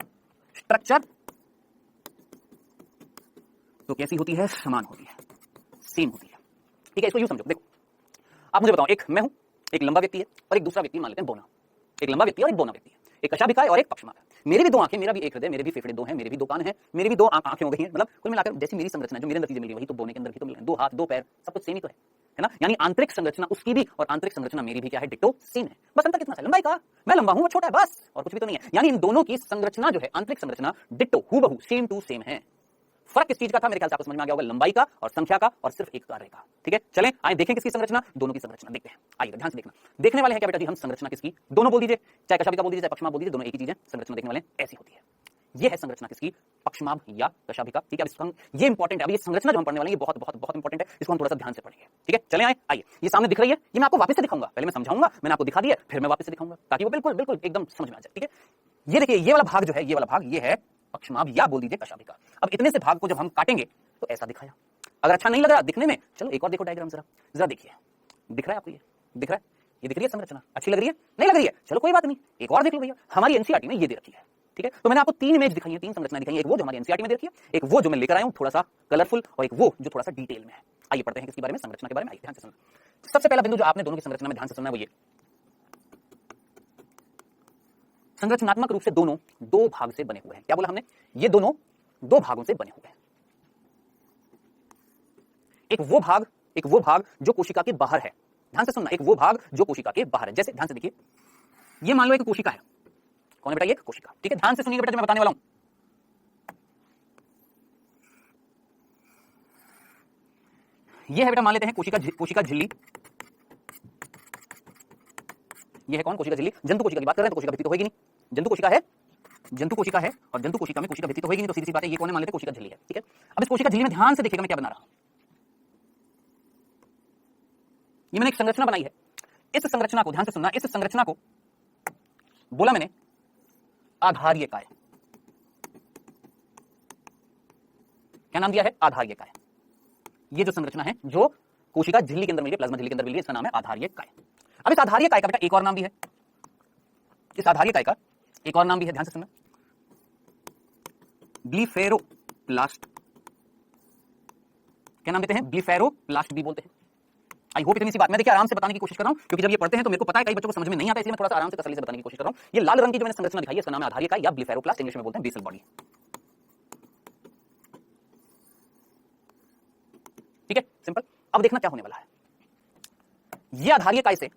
स्ट्रक्चर, तो कैसी होती है, समान होती है, सेम होती है, ठीक है। इसको यूं समझो, देखो आप मुझे बताओ, एक मैं हूं, एक लंबा व्यक्ति है और एक दूसरा व्यक्ति मान लेते हैं बोना, एक लंबा व्यक्ति और एक बोना व्यक्ति है, एक कशाभिका है और एक पक्षमाभ है। मेरी भी दो आंखें, मेरा भी एक हृदय, मेरे भी फेफड़े दो हैं, मेरे भी दो कान हैं, मेरी भी दो आंखें हो गई हैं, मतलब कुल मिलाकर जैसी मेरी संरचना जो मेरे नतीजे मिली वही तो बोने के अंदर भी तो मिले, दो हाथ, दो पैर, सब कुछ सेम ही तो है ना। यानी आंतरिक संरचना उसकी भी और आंतरिक संरचना मेरी भी क्या है, डिट्टो सेम है। बस अंतर कितना है, लंबाई का, मैं लंबा हूं वो छोटा है, बस, और कुछ भी तो नहीं है। यानी इन दोनों की संरचना जो है, आंतरिक संरचना डिट्टो, हूबहू, सेम टू सेम है। फर्क किस चीज का था, मेरे ख्याल से आपको समझ में आ गया होगा, लंबाई का और संख्या का और सिर्फ एक कार्य का, ठीक है। चलें आए देखें किसकी संरचना, दोनों की संरचना देखते हैं। आइए ध्यान से देखना, देखने वाले हैं क्या बेटा जी हम, संरचना किसकी, दोनों बोल दीजिए, चाहे कशाभिका बोल दीजिए चाहे पक्षमाभ बोल दीजिए, दोनों एक ही चीज है, संरचना देखने वाले हैं, ऐसी होती है। ये है संरचना किसकी, पक्षमाभ या कशाभिका, ठीक है। अब ये इंपॉर्टेंट है, अब ये संरचना जो हम पढ़ने वाले हैं ये बहुत बहुत बहुत इंपॉर्टेंट है, इसको हम थोड़ा सा ध्यान से पढ़ेंगे, ठीक है। चले आइए, ये सामने दिख रही है, ये मैं आपको वापस से दिखाऊंगा, पहले मैं समझाऊंगा, मैंने आपको दिखा दिया, फिर मैं वापस से दिखाऊंगा ताकि वो बिल्कुल बिल्कुल एकदम समझ में आ जाए, ठीक है। ये देखिए, ये वाला भाग जो है, ये वाला भाग ये है पक्षमाभ या बोल दीजिए कशाभिका। अब इतने से भाग को जब हम काटेंगे तो ऐसा दिखाया, अगर अच्छा नहीं लग रहा दिखने में, चलो एक और देखो डायग्राम, जरा देखिए, दिख रहा है आपको, ये दिख रहा है, ये दिख रही है संरचना, अच्छी लग रही है, नहीं लग रही है, चलो कोई बात नहीं, एक और देख लो भैया, हमारी एनसीईआरटी में ये दे रखी है, ठीक है। तो मैंने आपको तीन इमेज दिखाई है, तीन संरचना दिखाई है, एक वो जो हमारी एनसीईआरटी में दे रखी है, एक वो जो मैं लेकर आया हूं थोड़ा सा कलरफुल, और एक वो जो थोड़ा सा डिटेल में है। आइए पढ़ते हैं किसके बारे में, संरचना के बारे में। आइए ध्यान से सुनना, सबसे पहला बिंदु जो आपने दोनों की संरचना में ध्यान से सुनना है वो ये, संरचनात्मक रूप से दोनों दो भाग से बने हुए हैं। क्या बोला हमने, ये दोनों दो भागों से बने हुए हैं। एक वो भाग जो कोशिका के बाहर है, ध्यान से सुनना, एक वो भाग जो कोशिका के बाहर है। जैसे ध्यान से देखिए, ये मान लो एक कोशिका है, कौन है बेटा, ये कोशिका, ठीक है। ध्यान से सुनिएगा बेटा जो मैं बताने वाला हूं, ये है बेटा, मान लेते हैं कोशिका झिल्ली, ये है कौन, कोशिका झिल्ली। जंतु कोशिका की बात कर रहे हैं तो कोशिका भित्ति तो होगी नहीं, जंतु कोशिका है और जंतु कोशिका में कोशिका भित्ति तो होगी नहीं, तो सीधी सी बात है ये कौन है, मान लेते हैं कोशिका झिल्ली है, ठीक है। अब इस कोशिका झिल्ली में ध्यान से देखिएगा मैं क्या बना रहा हूं, ये मैंने एक संरचना बनाई है। इस संरचना को ध्यान से सुनना, इस संरचना को बोला मैंने आधार्यकाय, क्या नाम दिया है, आधार्यकाय। ये जो संरचना है जो कोशिका झिल्ली के अंदर मिली है, प्लाज्मा झिल्ली के अंदर मिली है, इसका नाम है आधार्यकाय। अब इस आधार्यकाय का बेटा एक और नाम भी है, इस आधार्यकाय का एक और नाम भी है, ध्यान से सुनना, ब्लीफेरोप्लास्ट। क्या नाम देते हैं, ब्लीफेरोप्लास्ट भी बोलते हैं। आई होप इतनी सी बात मैं देखिए आराम से बताने की कोशिश कर रहा हूं, क्योंकि जब ये पढ़ते हैं तो मेरे को पता है कई बच्चों को समझ में नहीं आता, इसलिए मैं थोड़ा सा आराम से तसल्ली से बताने की कोशिश कर रहा हूं। ये लाल रंग की जो मैंने संरचना दिखाई है इसका नाम है आधार्यकाय या ब्लीफेरोप्लास्ट, इंग्लिश में बोलते हैं बेसल बॉडी, ठीक है, सिंपल। अब देखना क्या होने वाला है, ये आधार्यकाय से,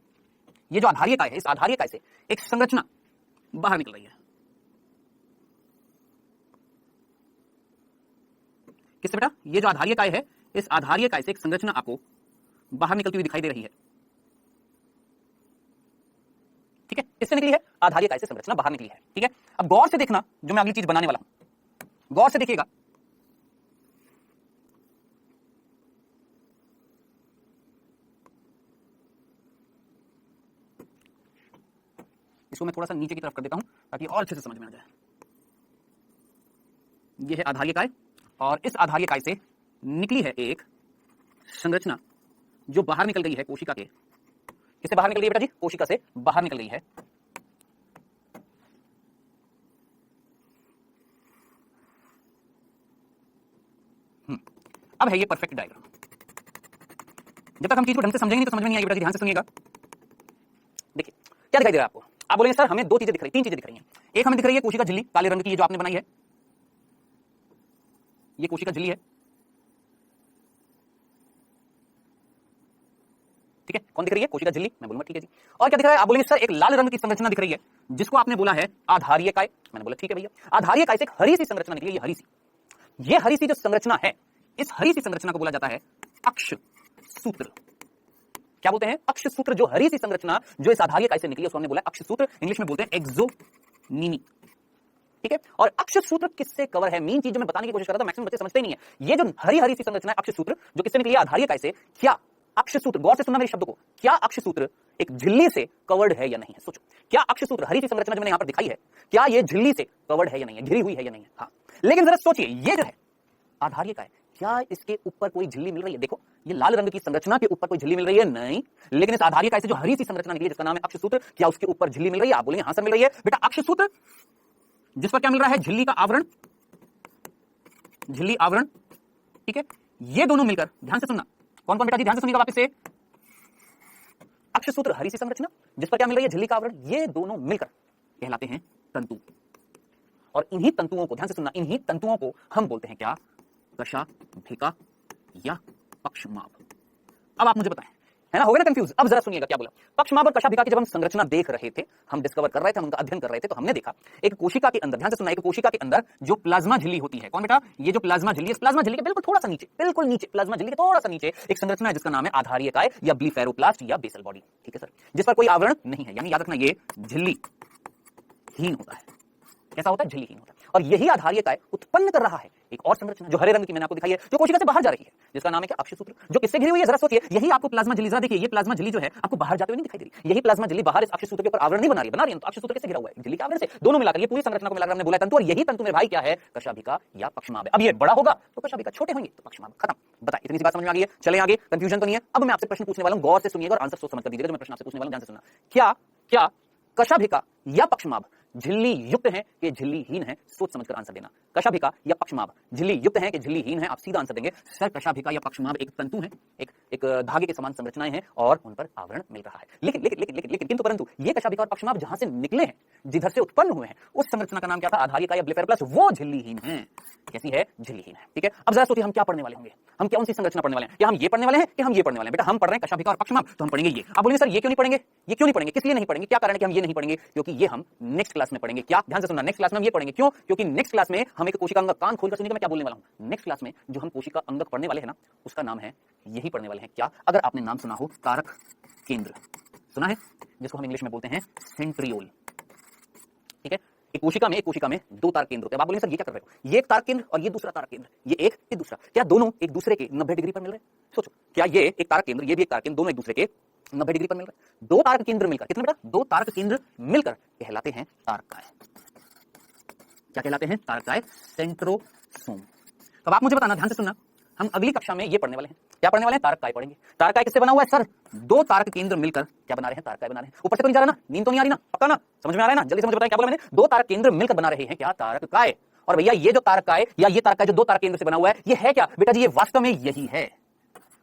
ये जो आधार्यकाय है, इस आधार्यकाय से एक संरचना बाहर निकल रही है, किससे बेटा, ये जो आधार्यकाय है, इस आधार्यकाय से एक संरचना आपको बाहर निकलती हुई दिखाई दे रही है, ठीक है, इससे निकली है, आधार्यकाय से संरचना बाहर निकली है, ठीक है। अब गौर से देखना जो मैं अगली चीज बनाने वाला हूं, गौर से देखिएगा, इसको मैं थोड़ा सा नीचे की तरफ कर देता हूं ताकि और अच्छे से समझ में आ जाए। यह है आधार्यकाय और इस आधार्यकाय से निकली है एक संरचना जो बाहर निकल गई है कोशिका के, किससे बाहर निकल गई है बेटा जी, कोशिका से बाहर निकल गई है। अब है ये परफेक्ट डायग्राम। जब तक हम चीज को ढंग से समझेंगे नहीं तो समझ में नहीं आएगी बेटा जी, ध्यान से सुनिएगा। देखिए क्या दिखाई दे रहा है आपको, आप बोलेंगे सर हमें दो चीजें दिख रही, तीन चीजें दिख रही हैं। एक हमें दिख रही है कोशिका झिल्ली काले रंग की, ये जो आपने बनाई है, ये कोशिका झिल्ली है, ठीक है। कौन दिख रही है, कोशिका झिल्ली, मैं बोलूंगा ठीक है जी। और क्या दिख रहा है, आप बोलेंगे सर एक लाल रंग की संरचना दिख रही है जिसको आपने बोला है आधार्यकाय, मैंने बोला ठीक है भैया। आधार्यकाय से एक हरी सी संरचना निकली है, ये हरी सी, ये हरी सी जो संरचना है, इस हरी सी संरचना को बोला जाता है अक्ष सूत्र। क्या बोलते हैं, अक्ष सूत्र। जो हरी सी संरचना जो इस आधार्यकाय से निकली है उसको हमने बोला अक्ष सूत्र, इंग्लिश में बोलते हैं एक्सोनीमी, ठीक है। और अक्ष सूत्र किससे कवर है, मेन चीज जो मैं बताने की कोशिश कर रहा था, मैक्सिमम बच्चे समझते नहीं है। ये जो हरी हरी सी संरचना है अक्ष सूत्र, जो किससे निकली है, आधारीय काय से। क्या अक्ष सूत्र, गौर से सुनना मेरे शब्दों को, क्या अक्ष सूत्र एक झिल्ली से कवर्ड है या नहीं है? सोचो, क्या अक्ष सूत्र, हरी सी संरचना जो मैंने यहां पर दिखाई है, क्या ये झिल्ली से कवर्ड है या नहीं है, घिरी हुई है या नहीं है? हाँ, लेकिन जरा सोचिए, ये जो है आधारीय काय, क्या इसके ऊपर कोई झिल्ली मिल रही है? देखो, ये लाल रंग की संरचना के ऊपर कोई झिल्ली मिल रही है? नहीं। लेकिन इस आधारीय काय से जो हरी सी संरचना निकली जिसका नाम है अक्ष सूत्र, क्या उसके ऊपर झिल्ली मिल रही है? आप बोलेंगे हां सर मिल रही है। बेटा, अक्ष सूत्र जिस पर क्या मिल रहा है, झिल्ली का आवरण, झिल्ली आवरण, ठीक है। ये दोनों मिलकर, ध्यान से सुनना, कौन कौन बेटा जी ध्यान से सुनिएगा वापस से, अक्ष सूत्र हरी सी संरचना जिस पर क्या मिल रही है, झिल्ली का आवरण, ये दोनों मिलकर कहलाते हैं तंतु। और इन्हीं तंतुओं को, ध्यान से सुनना, इन्हीं तंतुओं को हम बोलते हैं क्या, कशाभिका या पक्षमाभ। अब आप मुझे बताएं, है ना, हो गया ना कंफ्यूज? अब जरा सुनिएगा क्या बोला। पक्षमाभ और कशाभिका की जब हम संरचना देख रहे थे, हम डिस्कवर कर रहे थे, हम उनका अध्ययन कर रहे थे, तो हमने देखा एक कोशिका के अंदर, ध्यान से सुनना, एक कोशिका के अंदर जो प्लाज्मा झिल्ली होती है, कौन बेटा, ये जो प्लाज्मा झिल्ली, इस प्लाज्मा झिल्ली के बिल्कुल थोड़ा सा नीचे, बिल्कुल नीचे, प्लाज्मा झिल्ली के थोड़ा सा नीचे एक संरचना है जिसका नाम है आधारीय काय या ब्लीफेरोप्लास्ट या बेसल बॉडी, ठीक है सर, जिस पर कोई आवरण नहीं है, यानी याद रखना ये झिल्ली हीन होता है। कैसा होता है? झिल्लीहीन होता है। और यही आधारीय काय उत्पन्न कर रहा है एक और संरचना जो हरे रंग की मैंने आपको दिखाई है, जो कोशिका से बाहर जा रही है, जिसका नाम है क्या, अक्ष सूत्र, जो किससे घिरी हुई है? जरा सोचिए, यही आपको प्लाज्मा झिल्ली, जरा देखिए, ये प्लाज्मा झिल्ली जो है आपको बाहर जाते हुए नहीं दिखाई दे रही, यही प्लाज्मा झिल्ली बाहर इस अक्ष सूत्र के ऊपर आवरण नहीं बना रही है, बना रही है तो अक्ष सूत्र किससे घिरा हुआ है? झिल्ली के आवरण से। दोनों मिलाकर ये पूरी संरचना को मिलाकर हमने बोला तंतु, और यही तंतु मेरे भाई क्या है, कशाभिका या पक्षमाभ। अब ये बड़ा होगा तो कशाभिका, छोटे होंगे तो पक्षमाभ। खत्म। बताइए, इतनी सी बात समझ में आ गई है? चले आगे, कंफ्यूजन तो नहीं है। अब मैं आपसे प्रश्न पूछने वाला हूं, गौर से सुनिएगा और आंसर सोच समझ कर दीजिएगा। जो मैं प्रश्न आपसे पूछने वाला हूं, ध्यान से सुनना। क्या कशाभिका या पक्षमाभ झिल्ली युक्त है कि झिल्लीहीन है? सोच समझकर आंसर देना। कशाभिका या पक्षमाभ झिल्ली युक्त है कि झिल्लीहीन है? आप सीधा आंसर देंगे सर कशाभिका या पक्षमाभ एक तंतु है, एक धागे के समान संरचनाएं हैं और उन पर आवरण मिल रहा है। लेकिन लेकिन लेकिन लेकिन लेकिन किंतु परंतु ये कशाभिका और पक्षमाभ जहां से निकले हैं, जिधर से उत्पन्न हुए हैं, उस संरचना का नाम क्या था, आधारीय काय या ब्लेफेरोप्लास्ट, वो झिल्लीहीन है। कैसी है? झिल्लीहीन है। ठीक है, अब जरा सोचिए हम क्या पढ़ने वाले होंगे, हम कौन सी संरचना पढ़ने वाले हैं? क्या हम ये पढ़ने वाले हैं कि हम ये पढ़ने वाले हैं? बेटा हम पढ़ रहे हैं कशाभिका और पक्षमाभ, तो हम पढ़ेंगे ये। आप बोलेंगे सर ये क्यों नहीं पढ़ेंगे, ये क्यों नहीं पढ़ेंगे, किस लिए नहीं पढ़ेंगे, क्या कारण है कि हम ये नहीं पढ़ेंगे? क्योंकि ये हम नेक्स्ट क्लास में पढ़ेंगे। क्या? ध्यान से सुनना, नेक्स्ट क्लास में हम ये पढ़ेंगे। क्यों? क्योंकि नेक्स्ट क्लास में हम एक कोशिका अंगक, कान खोलकर सुनिएगा मैं क्या बोलने वाला हूं। नेक्स्ट क्लास में जो हम कोशिका अंगक पढ़ने वाले हैं ना, उसका नाम है, यही पढ़ने वाले हैं क्या, अगर आपने नाम सुना हो, तारक केंद्र सुना है, जिसको हम इंग्लिश में बोलते हैं सेंट्रियोल। ठीक है, एक कोशिका में दो तारक केंद्र होते हैं। आप बोलेंगे सर ये क्या कर रहे हो, ये एक तारक केंद्र और ये दूसरा तारक केंद्र, ये एक ये दूसरा, क्या दोनों एक दूसरे के 90 डिग्री पर मिल रहे हैं? सोचो, क्या ये एक तारक केंद्र, ये भी एक तारक केंद्र, दोनों एक दूसरे के 90 डिग्री पर मिल रहे हैं? दो तारक केंद्र मिलकर, कितने बेटा, दो तारक केंद्र मिलकर कहलाते हैं तारक काय। क्या कहलाते हैं? तारक काय, सेंट्रोसोम। तो आप मुझे बताना, ध्यान से सुनना, हम अगली कक्षा में ये पढ़ने वाले हैं। क्या पढ़ने वाले हैं? तारक काय पढ़ेंगे। तारक काय किससे बना हुआ है सर? दो तारक केंद्र मिलकर क्या बना रहे हैं? तारक काय बना रहे हैं। ऊपर से तो नहीं जा रहा ना, नींद तो नहीं आ रही ना, पक्का ना, समझ में आ रहा है ना? जल्दी से मुझे बताएं क्या बोला मैंने, दो तारक केंद्र मिलकर बना रहे हैं क्या? तारक काय। और भैया ये जो तारक काय या ये तारक काय जो दो तारक केंद्र से बना हुआ है, ये है क्या बेटा जी? ये वास्तव में यही है।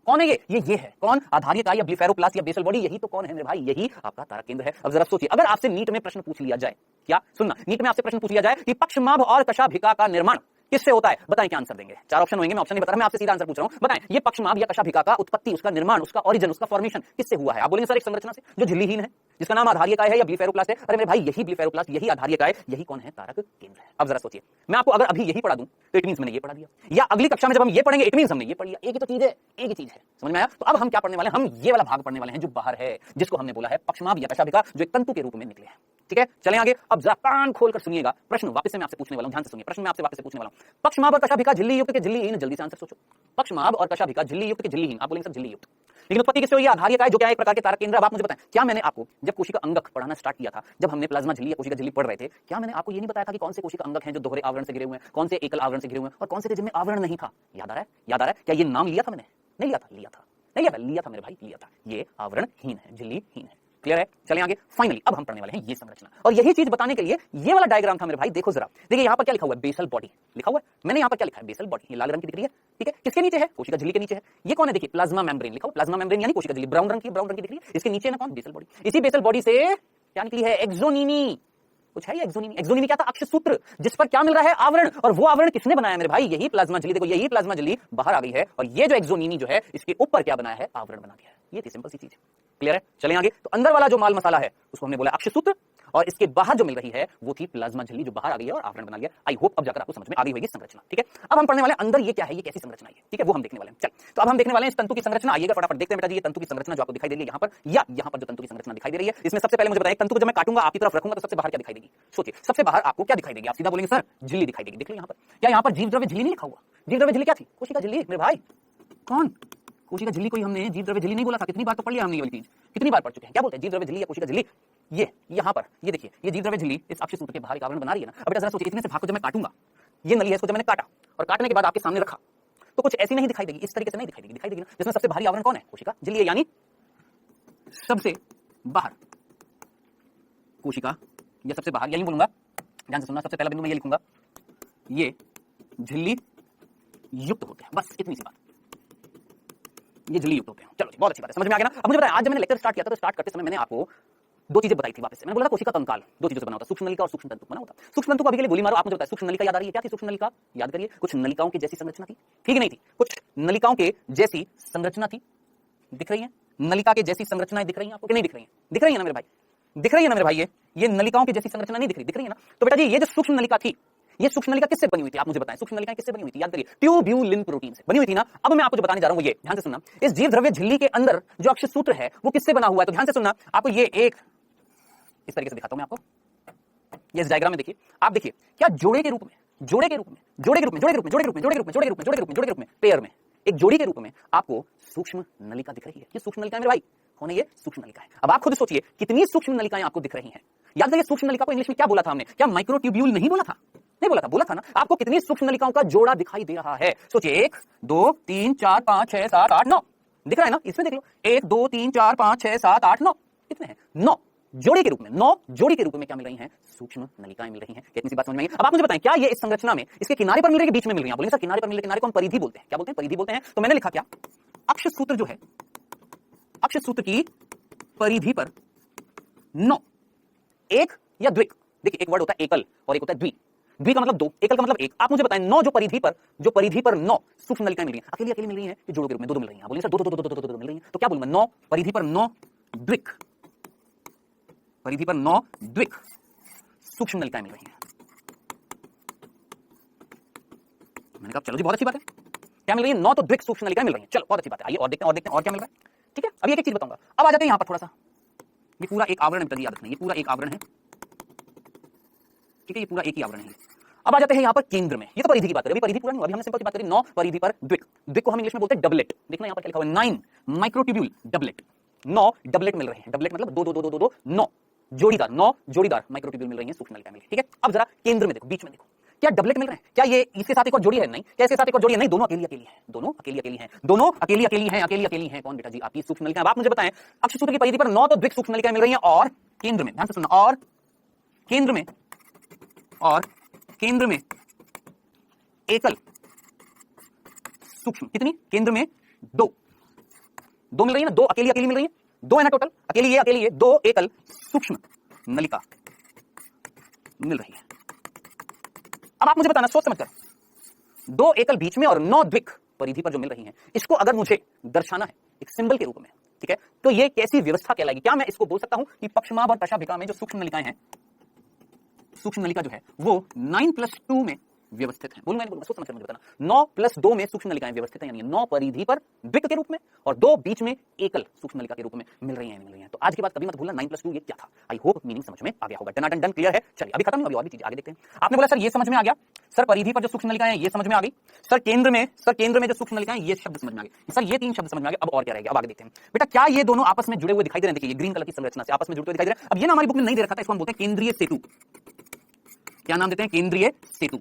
कौन है ये है कौन? आधारीय काय या ब्लीफेरोप्लास्ट या बेसल बॉडी, यही तो कौन है मेरे भाई? यही आपका तारक केंद्र है। अब जरा सोचिए, अगर आपसे नीट में प्रश्न पूछ लिया जाए, क्या सुनना, नीट में आपसे प्रश्न पूछ लिया जाए कि पक्षमाभ और कशाभिका का निर्माण किससे होता है, बताएं क्या आंसर देंगे? चार ऑप्शन होंगे, मैं ऑप्शन नहीं बता रहा, मैं आपसे सीधा आंसर पूछ रहा हूं। बताएं ये पक्षमाभ या कशाभिका का उत्पत्ति, उसका निर्माण, उसका ओरिजिन, उसका फॉर्मेशन किससे हुआ है? आप बोलेंगे सर एक संरचना से जो झिल्लीहीन है, जिसका नाम आधारीय काय है या ब्लीफेरोप्लास्ट है। अरे मेरे भाई यही ब्लीफेरोप्लास्ट, यही आधारीय काय, यही कौन है? तारक केंद्र है। अब जरा सोचिए, मैं आपको अगर अभी यही पढ़ा दूं तो इट मींस मैंने ये पढ़ा दिया, या अगली कक्षा में जब हम ये पढ़ेंगे इट मींस हमने ये पढ़ लिया। एक ही तो चीज है, एक ही चीज है, समझ में आया? तो अब हम क्या पढ़ने वाले हैं? हम ये वाला भाग पढ़ने वाले हैं जो बाहर है, जिसको हमने बोला है पक्षमाभ या कशाभिका, जो एक तंतु के रूप में निकले हैं। ठीक है, चलें आगे। अब जरा कान खोलकर सुनिएगा, प्रश्न वापस से मैं आपसे पूछने वाला हूं, ध्यान से सुनिए, प्रश्न मैं आपसे वापस से पूछने वाला हूं। पक्षमाभ और कशाभिका झिल्ली युक्त के झिल्लीहीन? जल्दी से आंसर सोचो। पक्षमाभ और कशाभिका झिल्ली युक्त के झिल्लीहीन? आप बोलेंगे सर झिल्ली युक्त, लेकिन उत्पत्ति किससे हुई? आधारीय काय, जो क्या है एक प्रकार के तारक केंद्र। अब आप मुझे बताएं, क्या मैंने आपको जब कोशिका अंगक पढ़ाना स्टार्ट किया था, जब हमने प्लाज्मा झिल्ली या कोशिका झिल्ली पढ़ रहे थे, क्या मैंने आपको ये नहीं बताया था कि कौन से कोशिका अंगक हैं जो दोहरे आवरण से घिरे हुए हैं, कौन से एकल आवरण से घिरे हुए हैं और कौन से थे जिनमें आवरण नहीं था? याद आ रहा है? याद आ रहा है? क्या ये नाम लिया था मैंने? नहीं लिया था, लिया था, नहीं लिया था, लिया था मेरे भाई, लिया था। ये आवरणहीन है, झिल्लीहीन है। क्लियर है? चलें आगे। फाइनली अब हम पढ़ने वाले हैं ये संरचना, और यही चीज बताने के लिए ये वाला डायग्राम था मेरे भाई। देखो जरा, देखिए यहाँ पर क्या लिखा हुआ है? बेसल बॉडी लिखा हुआ है। मैंने यहाँ पर क्या लिखा है? Basal body. ये लाल रंग की दिख रही है, ठीक है, किसके नीचे है? कोशिका झिल्ली के नीचे है। ये कौन है? देखिए प्लाज्मा मेम्ब्रेन लिखा हुआ, प्लाज्मा मेम्ब्रेन यानी कोशिका झिल्ली, ब्राउन रंग की दिख रही है। इसके नीचे ना कौन? Basal body. इसी बेसल बॉडी से क्या निकली है? एक्सोनीमी। कुछ है ये एक्सोनीमी? एक्सोनीमी क्या था? अक्ष सूत्र, जिस पर क्या मिल रहा है? आवरण। और वो आवरण किसने बनाया मेरे भाई? यही प्लाज्मा झिल्ली। देखो यही प्लाज्मा झिल्ली बाहर आ गई है, और ये जो एक्सोनीमी जो है, इसके ऊपर क्या बनाया है? आवरण बना दिया है। ये थी सिंपल सी चीज। क्लियर है? चलें आगे। तो अंदर वाला जो माल मसाला है उसको हमने बोला अक्षय सूत्र, और इसके बाहर जो मिल रही है वो थी प्लाज्मा झिल्ली जो बाहर आ गई है और आवरण बना लिया। आई होप अब जाकर आपको समझ में आ गई होगी संरचना। ठीक है, अब हम पढ़ने वाले अंदर ये क्या है, ये कैसी संरचना है, ठीक है, वो हम देखने वाले हैं। चल, तो अब हम देखने वाले हैं इस तंतु की संरचना। आइएगा फटाफट देखते हैं बेटा जी, ये तंतु की संरचना जो आपको दिखाई दे रही है यहाँ पर, या यहाँ पर जो तंतु की संरचना दिखाई दे रही है, इसमें सबसे पहले मुझे बताइए, तंतु को जब मैं काटूंगा आपकी तरफ रखूंगा तो सबसे बाहर क्या दिखाई देगी? सोचिए, सबसे बाहर आपको क्या दिखाई देगी? आप सीधा बोलेंगे सर झिल्ली दिखाई देगी। देख लो यहाँ पर, क्या यहाँ पर जीव द्रव्य झिल्ली नहीं लिखा हुआ? जीव द्रव्य झिल्ली क्या थी? कोशिका झिल्ली। मेरे भाई कौन? कोशिका झिल्ली कोई हमने जीव द्रव्य झिल्ली नहीं बोला था? कितनी बार तो पढ़ लिया हमने ये वाली चीज, कितनी बार पढ़ चुके हैं। क्या बोलते हैं? जीव द्रव्य झिल्ली या कोशिका झिल्ली। ये यहाँ पर ये देखिए, ये जीव द्रव्य झिल्ली इस अक्षय सूत्र के बाहर एक आवरण बना रही है ना। अब बेटा जरा सोचिए, इतने से भाग को जब मैं काटूंगा, ये नली है, इसको जब मैंने काटा और काटने के बाद आपके सामने रखा तो कुछ ऐसी नहीं दिखाई देगी, इस तरीके से नहीं दिखाई देगी। दिखाई देगी ना, जिसमें सबसे बाहरी आवरण कौन है? कोशिका झिल्ली है, यानी सबसे बाहर कोशिका या सबसे बाहर, यही बोलूंगा, ध्यान से सुनना, सबसे पहला बिंदु मैं ये लिखूंगा, ये झिल्ली युक्त होते हैं। बस इतनी सी बात, ये झिल्ली युक्त होते हैं। चलो जी, बहुत अच्छी बात है, समझ में आ गया ना। अब मुझे बताया, आज जब मैंने लेक्चर स्टार्ट किया था तो स्टार्ट करते समय मैंने आपको दो चीजें बताई थी। वापस से मैंने बोला था कोशिका कंकाल दो चीजों से बना होता है, सूक्ष्म नलिका और सूक्ष्म तंतु बना होता है। सूक्ष्म तंतु को अभी के लिए गोली मारो, आप मुझे बताइए सूक्ष्म नलिका याद आ रही है? क्या थी सूक्ष्म नलिका? याद करिए, कुछ नलिकाओं की जैसी संरचना थी, ठीक नहीं थी? कुछ नलिकाओं के जैसी संरचना थी, दिख रही है? नलिका के जैसी संरचनाएं दिख रही है आपको कि नहीं दिख रही है? दिख रही है ना मेरे भाई, दिख रही है ना मेरे भाई? ये नलिकाओं की जैसी संरचना नहीं दिख रही? दिख रही है ना। तो बेटा जी ये जो सूक्ष्म नलिका थी, ये सूक्ष्म नलिका किससे बनी हुई थी? आप मुझे बताएं, सूक्ष्म नलिकाएं किससे बनी हुई थी? याद करिए, ट्यूब्यूलिन प्रोटीन से बनी हुई थी ना। अब मैं आपको जो बताने जा रहा हूं वो ये, ध्यान से सुनना, इस जीव द्रव्य झिल्ली के अंदर जो अक्षय सूत्र है वो किससे बना हुआ है? तो ध्यान से सुनना, आपको ये एक इस तरीके से दिखाता हूं मैं आपको, ये इस डायग्राम में देखिए, आप देखिए क्या जोड़े के रूप में, जोड़े के रूप में, जोड़े के रूप में, जोड़े के रूप में, जोड़े के रूप में, जोड़े के रूप में, जोड़े के रूप में, जोड़े के रूप में, जोड़े के रूप में, पेयर में, एक जोड़ी के रूप में आपको सूक्ष्म नलिका दिख रही है। ये सूक्ष्म नलिका है मेरे भाई, कौन है ये? सूक्ष्म नलिका है। अब आप खुद सोचिए कितनी सूक्ष्म नलिकाएं आपको दिख रही हैं। याद करिए, सूक्ष्म नलिका को इंग्लिश में क्या बोला था हमने? क्या माइक्रोट्यूब्यूल नहीं बोला था? नहीं बोला था, बोला था ना। आपको कितनी सूक्ष्म नलिकाओं का जोड़ा दिखाई दे रहा है? सोचिए, 1 2 3 4 5 6 7 8 9 दिख रहा है ना, इसमें देख लो, 1 2 3 4 5 6 7 8 9 कितने हैं? 9 जोड़ी के रूप में, 9 जोड़ी के रूप में क्या मिल रही हैं? सूक्ष्म नलिकाएं मिल रही हैं। कितनी सी बात समझ में आई? अब आप मुझे बताएं, क्या ये इस संरचना में इसके किनारे पर मिल रही है, बीच में मिल रही है? बोलेंगे सर किनारे पर मिल रही है, किनारे को हम परिधि बोलते हैं। क्या बोलते हैं? परिधि बोलते हैं। तो मैंने लिखा क्या, अक्षय सूत्र जो है, अक्षय सूत्र की परिधि पर 9, एक या द्विक, देखिए एक वर्ड होता है एकल और एक होता है द्वि, द्वि का मतलब 2, एकल का मतलब 1। आप मुझे बताएं 9 जो परिधि पर 9 सूक्ष्म नलिकाएं मिल रही हैं, अकेली अकेली मिल रही हैं कि जोड़ों के रूप में? 2 मिल रही हैं। बोलिए सर 2 मिल रही हैं, तो क्या बोलूं मैं? 9 परिधि पर 9 द्विक, परिधि पर 9 द्विक सूक्ष्म नलिकाएं मिल रही हैं। मैंने कहा चलो जी बहुत अच्छी बात है, क्या मिल रही है? 9 तो द्विक सूक्ष्म नलिकाएं मिल रही हैं। चलो बहुत अच्छी बात है, आइए और देखते हैं, और देखते हैं और क्या मिल रहा है। ठीक है, अब एक एक चीज बताऊंगा। अब आ जाते हैं यहां पर थोड़ा सा, ये पूरा एक आवरण है, याद रखना ये पूरा एक आवरण है, ठीक है, ये पूरा एक ही आवरण है। अब आ जाते हैं यहां पर केंद्र में, ये तो परिधि की बात करें, अभी परिधि पूरा नहीं, अभी हमने सिंपल सी बात करी 9 परिधि पर द्विक, द्विक को हम इंग्लिश में बोलते हैं डबलेट। देखना यहां पर क्या लिखा हुआ है, 9 माइक्रोट्यूब्यूल डबलेट, 9 डबलेट मिल रहे हैं। डबलेट मतलब 2 2 2 2 2 9 जोड़ीदार, 9 जोड़ीदार माइक्रोट्यूब्यूल मिल रही है, सूक्ष्म नलिकाएं मिल रही है। ठीक है, अब जरा केंद्र में देखो, बीच में देखो, क्या डबलेट मिल रहे हैं? क्या ये इसके साथ एक और जोड़ी है? नहीं। क्या इसके साथ एक और जोड़ी है? नहीं, दोनों अकेली अकेली हैं, दोनों अकेली अकेली हैं, दोनों अकेली अकेली हैं, अकेली अकेली हैं। कौन बेटा जी? आपकी सूक्ष्म नलिकाएं। अब आप मुझे बताएं, अक्षय सूत्र की परिधि पर 9 तो द्विक सूक्ष्म नलिकाएं मिल रही हैं, और केंद्र में, ध्यान से सुनना, और केंद्र में, और केंद्र में एकल सूक्ष्म, कितनी? केंद्र में 2 मिल रही है ना, 2 अकेली अकेली मिल रही है, 2 है ना टोटल, अकेली ये 2 एकल सूक्ष्म नलिका मिल रही है। अब आप मुझे बताना सोच समझकर, 2 एकल बीच में और 9 द्विक परिधि पर जो मिल रही हैं, इसको अगर मुझे दर्शाना है एक सिंबल के रूप में, ठीक है, तो ये कैसी व्यवस्था कहलाएगी? क्या मैं इसको बोल सकता हूं कि पक्षमाभ और प्रशाभिका में जो सूक्ष्म नलिकाएं हैं, सूक्ष्म नलिका जो है वो 9+2 में व्यवस्थित है? बोलूंगा नहीं बोलूंगा, सोच समझकर मुझे बताना। 9+2 में सूक्ष्म नलिकाएं व्यवस्थित है, यानी 9 परिधि पर द्विक के रूप में और 2 बीच में एकल सूक्ष्म नलिका के रूप में मिल रही हैं, तो आज के बाद कभी मत भूलना 9+2 ये क्या था। आई होप मीनिंग समझ में आ गया होगा। टनाटन डन, क्लियर है? चलिए अभी खत्म नहीं, अभी और भी चीज आगे देखते हैं। आपने बोला सर ये समझ में आ गया, सर परिधि पर जो सूक्ष्म नलिकाएं ये समझ में आ गई, सर केंद्र में जो सूक्ष्म नलिकाएं ये शब्द समझ में आ गए, सर ये 3 शब्द समझ में आ गए। अब और क्या रहेगा? अब आगे देखते हैं। बेटा क्या ये दोनों आपस में जुड़े हुए दिखाई दे रहे हैं? देखिए ये ग्रीन कलर की संरचना से आपस में जुड़ते हुए दिखाई दे रहे हैं। अब ये ना हमारी बुक में नहीं दे रखा था, इसको हम बोलते हैं केंद्रीय सेतु। क्या नाम देते हैं? केंद्रीय सेतु।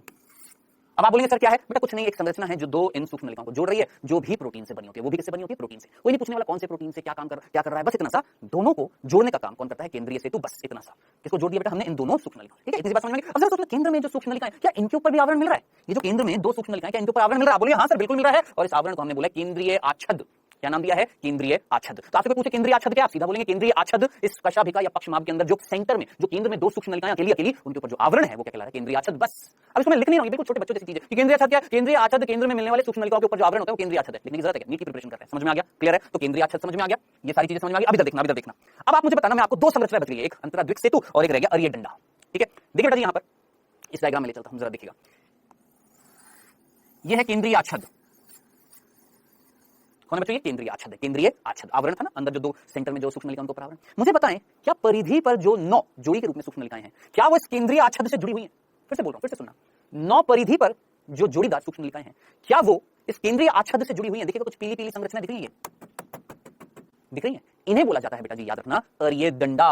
अब आप बोलेंगे सर क्या है? बेटा कुछ नहीं, एक संरचना है जो 2 इन सूक्ष्म नलिकाओं को जोड़ रही है, जो भी प्रोटीन से बनी होती है। वो भी किससे बनी होती है? प्रोटीन से। कोई नहीं पूछने वाला कौन से प्रोटीन से क्या कर रहा है, बस इतना सा, दोनों को जोड़ने का काम कौन करता है? केंद्रीय सेतु, बस इतना सा। किसको जोड़ दिया बेटा हमने? इन दोनों सूक्ष्म नलिकाओं। ठीक है, इतनी बात समझ में आ गई। अब जरा सोचो केंद्र में जो सूक्ष्म नलिकाएं, क्या इनके ऊपर भी आवरण मिल रहा है? ये जो केंद्र में 2 सूक्ष्म नलिकाएं, क्या इनके ऊपर आवरण मिल रहा है? बोलिए हां सर बिल्कुल मिल रहा है, और इस आवरण को हमने बोला केंद्रीय आच्छद। क्या नाम दिया है? केंद्रीय आच्छद। तो आपसे कोई पूछे केंद्रीय आच्छद क्या, आप सीधा बोलेंगे केंद्रीय आच्छद इस कशाभिका या पक्षमाभ के अंदर जो सेंटर में, जो केंद्र में दो सूक्ष्म नलिकाएं अकेली अकेली, उनके ऊपर जो आवरण है वो क्या कहला रहा है? केंद्रीय आच्छद। बस अब इसको मैं लिख नहीं रहा हूं, बिल्कुल छोटे बच्चों जैसी चीज है कि केंद्रीय आच्छद क्या है? केंद्रीय आच्छद केंद्र में मिलने वाले सूक्ष्म नलिकाओं के ऊपर जो आवरण होता है वो केंद्रीय आच्छद है। लिखने की जरूरत है, नीट की प्रिपरेशन कर रहे हैं, समझ में आ गया? क्लियर है? तो केंद्रीय आच्छद समझ में आ गया, ये सारी चीजें समझ में आ गई। अभी तक देखना, अभी तक देखना। अब आप मुझे बताना, मैं आपको दो संरचना बच गई है, एक अंतराद्विक सेतु और एक रह गया अरिय डंडा। ठीक है, देखिए बेटा जी, यहां पर इस डायग्राम में ले चलता हूं, जरा देखिएगा। यह है केंद्रीय आच्छद। कौन है बच्चों? ये केंद्रीय आच्छद है। केंद्रीय आच्छद आवरण था ना, अंदर जो दो सेंटर में जो सूक्ष्म नलिकाओं के ऊपर आवरण। मुझे बताएं, क्या परिधि पर जो 9 जोड़ी के रूप में सूक्ष्म नलिकाएं हैं, क्या वो इस केंद्रीय आच्छद से जुड़ी हुई हैं? फिर से बोल रहा हूं, फिर से सुनना। 9 परिधि पर जो जोड़ीदार सूक्ष्म नलिकाएं हैं, क्या वो इस केंद्रीय आच्छद से जुड़ी हुई हैं? देखिए, कुछ पीली पीली संरचना दिख रही है, दिख रही है। इन्हें बोला जाता है बेटा जी, याद रखना, अरिय डंडा।